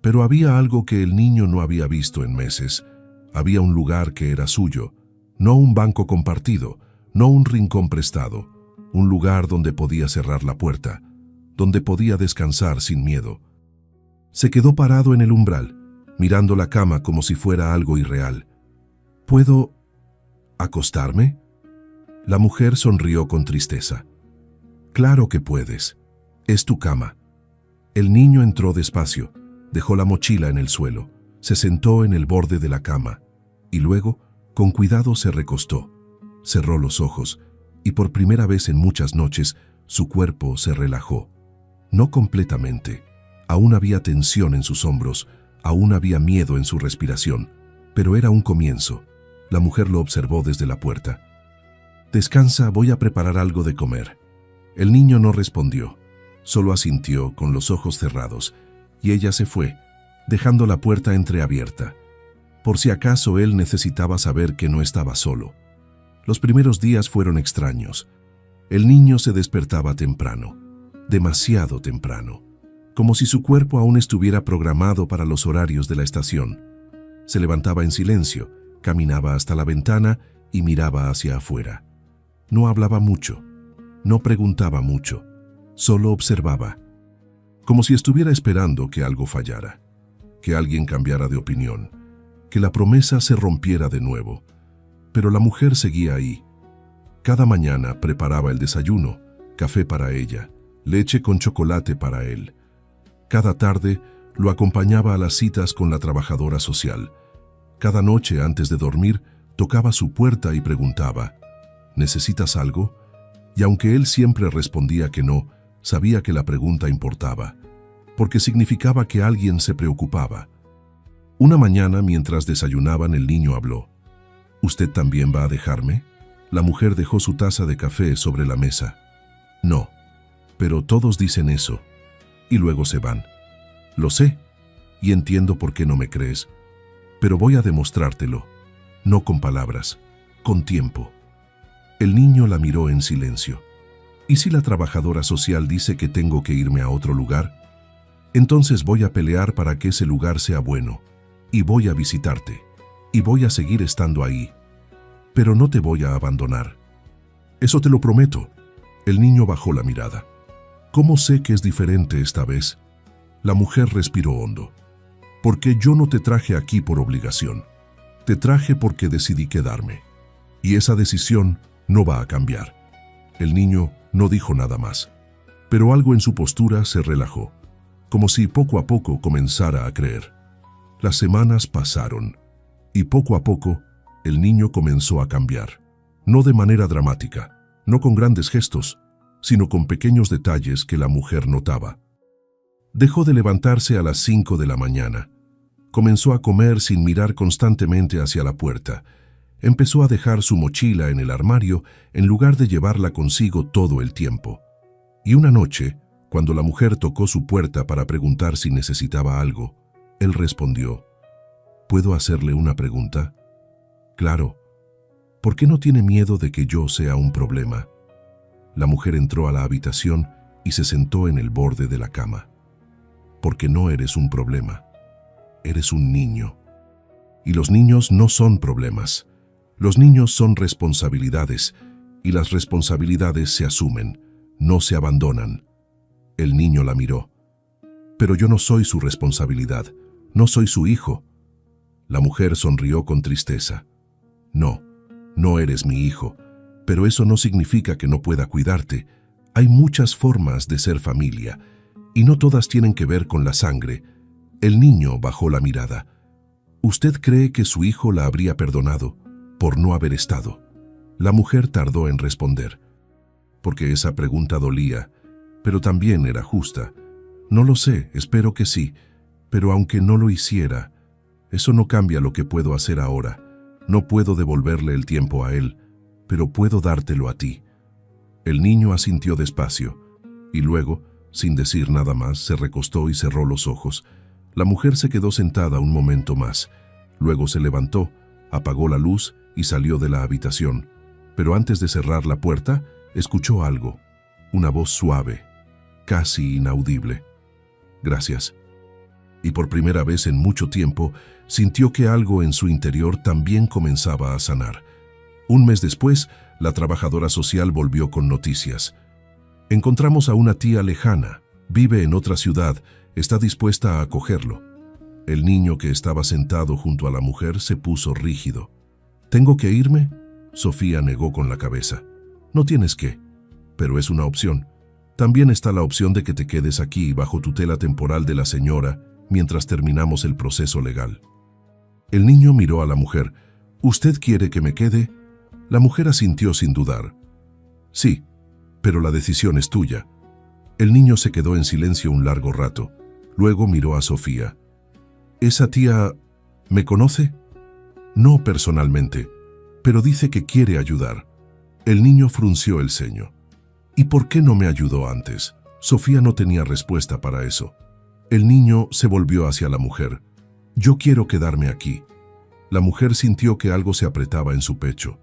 pero había algo que el niño no había visto en meses. Había un lugar que era suyo, no un banco compartido, no un rincón prestado, un lugar donde podía cerrar la puerta, donde podía descansar sin miedo. Se quedó parado en el umbral, mirando la cama como si fuera algo irreal. «¿Puedo acostarme?» La mujer sonrió con tristeza. «Claro que puedes. Es tu cama». El niño entró despacio, dejó la mochila en el suelo, se sentó en el borde de la cama y luego, con cuidado, se recostó. Cerró los ojos y por primera vez en muchas noches su cuerpo se relajó. No completamente. Aún había tensión en sus hombros, aún había miedo en su respiración, pero era un comienzo. La mujer lo observó desde la puerta. «Descansa, voy a preparar algo de comer». El niño no respondió, solo asintió con los ojos cerrados, y ella se fue, dejando la puerta entreabierta. Por si acaso él necesitaba saber que no estaba solo. Los primeros días fueron extraños. El niño se despertaba temprano, demasiado temprano, como si su cuerpo aún estuviera programado para los horarios de la estación. Se levantaba en silencio, caminaba hasta la ventana y miraba hacia afuera. No hablaba mucho, no preguntaba mucho, solo observaba, como si estuviera esperando que algo fallara, que alguien cambiara de opinión, que la promesa se rompiera de nuevo. Pero la mujer seguía ahí. Cada mañana preparaba el desayuno, café para ella, leche con chocolate para él. Cada tarde lo acompañaba a las citas con la trabajadora social. Cada noche antes de dormir tocaba su puerta y preguntaba, «¿Necesitas algo?». Y aunque él siempre respondía que no, sabía que la pregunta importaba, porque significaba que alguien se preocupaba. Una mañana, mientras desayunaban, el niño habló. «¿Usted también va a dejarme?». La mujer dejó su taza de café sobre la mesa. «No, pero todos dicen eso, y luego se van». «Lo sé, y entiendo por qué no me crees, pero voy a demostrártelo, no con palabras, con tiempo». El niño la miró en silencio. «¿Y si la trabajadora social dice que tengo que irme a otro lugar? Entonces voy a pelear para que ese lugar sea bueno, y voy a visitarte, y voy a seguir estando ahí. Pero no te voy a abandonar. Eso te lo prometo». El niño bajó la mirada. «¿Cómo sé que es diferente esta vez?». La mujer respiró hondo. «Porque yo no te traje aquí por obligación. Te traje porque decidí quedarme. Y esa decisión no va a cambiar». El niño no dijo nada más, pero algo en su postura se relajó, como si poco a poco comenzara a creer. Las semanas pasaron, y poco a poco el niño comenzó a cambiar. No de manera dramática, no con grandes gestos, sino con pequeños detalles que la mujer notaba. Dejó de levantarse a las 5 de la mañana. Comenzó a comer sin mirar constantemente hacia la puerta. Empezó a dejar su mochila en el armario en lugar de llevarla consigo todo el tiempo. Y una noche, cuando la mujer tocó su puerta para preguntar si necesitaba algo, él respondió, «¿Puedo hacerle una pregunta?». «Claro. ¿Por qué no tiene miedo de que yo sea un problema?». La mujer entró a la habitación y se sentó en el borde de la cama. Porque no eres un problema, eres un niño. Y los niños no son problemas. Los niños son responsabilidades, y las responsabilidades se asumen, no se abandonan. El niño la miró. Pero yo no soy su responsabilidad, no soy su hijo. La mujer sonrió con tristeza. No, no eres mi hijo, pero eso no significa que no pueda cuidarte. Hay muchas formas de ser familia, y no todas tienen que ver con la sangre. El niño bajó la mirada. ¿Usted cree que su hijo la habría perdonado por no haber estado? La mujer tardó en responder, porque esa pregunta dolía, pero también era justa. No lo sé, espero que sí, pero aunque no lo hiciera, eso no cambia lo que puedo hacer ahora. No puedo devolverle el tiempo a él, pero puedo dártelo a ti. El niño asintió despacio, y luego, sin decir nada más, se recostó y cerró los ojos. La mujer se quedó sentada un momento más. Luego se levantó, apagó la luz y salió de la habitación. Pero antes de cerrar la puerta, escuchó algo, una voz suave, casi inaudible. Gracias. Y por primera vez en mucho tiempo, sintió que algo en su interior también comenzaba a sanar. Un mes después, la trabajadora social volvió con noticias. Encontramos a una tía lejana, vive en otra ciudad, está dispuesta a acogerlo. El niño que estaba sentado junto a la mujer se puso rígido. ¿Tengo que irme? Sofía negó con la cabeza. No tienes que, pero es una opción. También está la opción de que te quedes aquí bajo tutela temporal de la señora mientras terminamos el proceso legal. El niño miró a la mujer. ¿Usted quiere que me quede? La mujer asintió sin dudar. Sí, pero la decisión es tuya. El niño se quedó en silencio un largo rato. Luego miró a Sofía. ¿Esa tía me conoce? No personalmente, pero dice que quiere ayudar. El niño frunció el ceño. ¿Y por qué no me ayudó antes? Sofía no tenía respuesta para eso. El niño se volvió hacia la mujer. Yo quiero quedarme aquí. La mujer sintió que algo se apretaba en su pecho.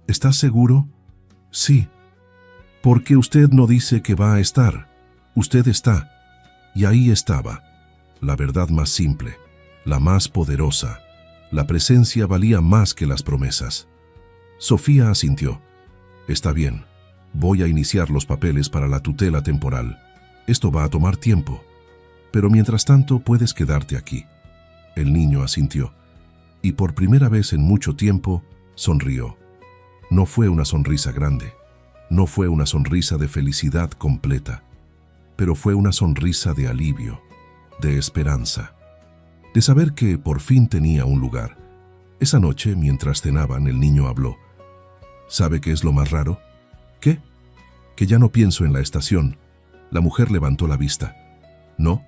¿Estás seguro? Sí. ¿Por qué usted no dice que va a estar? Usted está. Y ahí estaba. La verdad más simple, la más poderosa. La presencia valía más que las promesas. Sofía asintió. Está bien. Voy a iniciar los papeles para la tutela temporal. Esto va a tomar tiempo. Pero mientras tanto puedes quedarte aquí. El niño asintió. Y por primera vez en mucho tiempo, sonrió. No fue una sonrisa grande. No fue una sonrisa de felicidad completa. Pero fue una sonrisa de alivio, de esperanza. De saber que por fin tenía un lugar. Esa noche, mientras cenaban, el niño habló. ¿Sabe qué es lo más raro? ¿Qué? Que ya no pienso en la estación. La mujer levantó la vista. ¿No?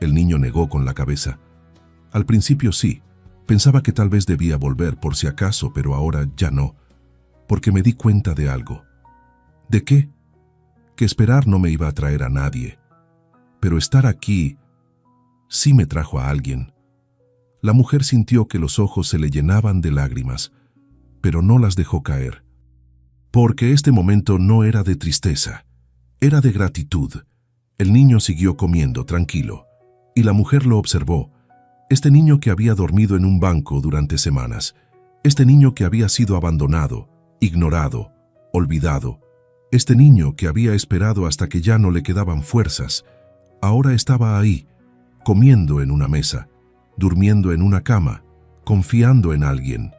El niño negó con la cabeza. Al principio sí. Pensaba que tal vez debía volver por si acaso, pero ahora ya no. Porque me di cuenta de algo. ¿De qué? Que esperar no me iba a traer a nadie. Pero estar aquí sí me trajo a alguien. La mujer sintió que los ojos se le llenaban de lágrimas, pero no las dejó caer. Porque este momento no era de tristeza, era de gratitud. El niño siguió comiendo tranquilo, y la mujer lo observó. Este niño que había dormido en un banco durante semanas, este niño que había sido abandonado, ignorado, olvidado, este niño que había esperado hasta que ya no le quedaban fuerzas, ahora estaba ahí, comiendo en una mesa, durmiendo en una cama, confiando en alguien.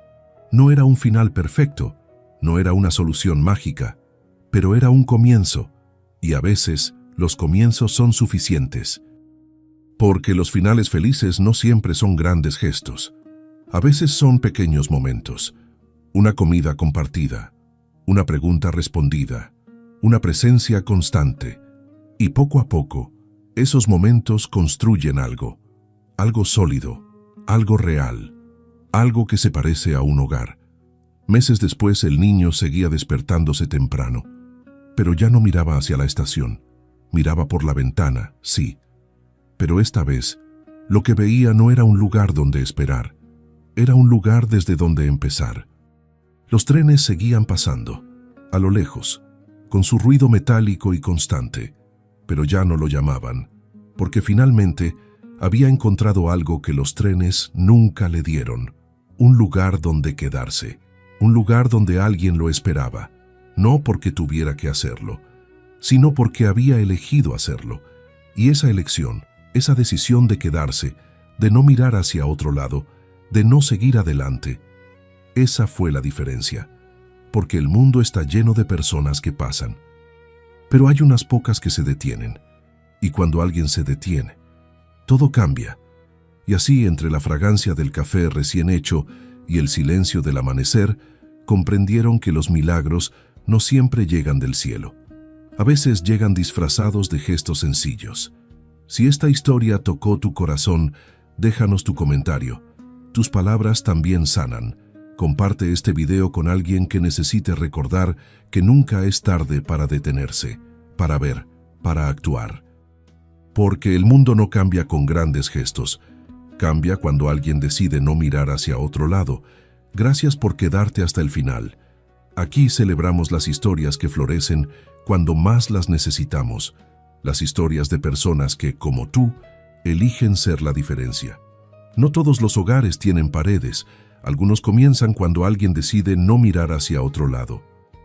No era un final perfecto, no era una solución mágica, pero era un comienzo, y a veces los comienzos son suficientes. Porque los finales felices no siempre son grandes gestos. A veces son pequeños momentos. Una comida compartida, una pregunta respondida, una presencia constante. Y poco a poco, esos momentos construyen algo sólido, algo real, algo que se parece a un hogar. Meses después el niño seguía despertándose temprano, pero ya no miraba hacia la estación. Miraba por la ventana, sí. Pero esta vez, lo que veía no era un lugar donde esperar, era un lugar desde donde empezar. Los trenes seguían pasando, a lo lejos, con su ruido metálico y constante. pero ya no lo llamaban, porque finalmente había encontrado algo que los trenes nunca le dieron, un lugar donde quedarse, un lugar donde alguien lo esperaba, no porque tuviera que hacerlo, sino porque había elegido hacerlo, y esa elección, esa decisión de quedarse, de no mirar hacia otro lado, de no seguir adelante, esa fue la diferencia, porque el mundo está lleno de personas que pasan, pero hay unas pocas que se detienen, y cuando alguien se detiene, todo cambia, y así entre la fragancia del café recién hecho y el silencio del amanecer, comprendieron que los milagros no siempre llegan del cielo. A veces llegan disfrazados de gestos sencillos. Si esta historia tocó tu corazón, déjanos tu comentario. Tus palabras también sanan. Comparte este video con alguien que necesite recordar que nunca es tarde para detenerse, para ver, para actuar. Porque el mundo no cambia con grandes gestos. Cambia cuando alguien decide no mirar hacia otro lado. Gracias por quedarte hasta el final. Aquí celebramos las historias que florecen cuando más las necesitamos. Las historias de personas que, como tú, eligen ser la diferencia. No todos los hogares tienen paredes. Algunos comienzan cuando alguien decide no mirar hacia otro lado.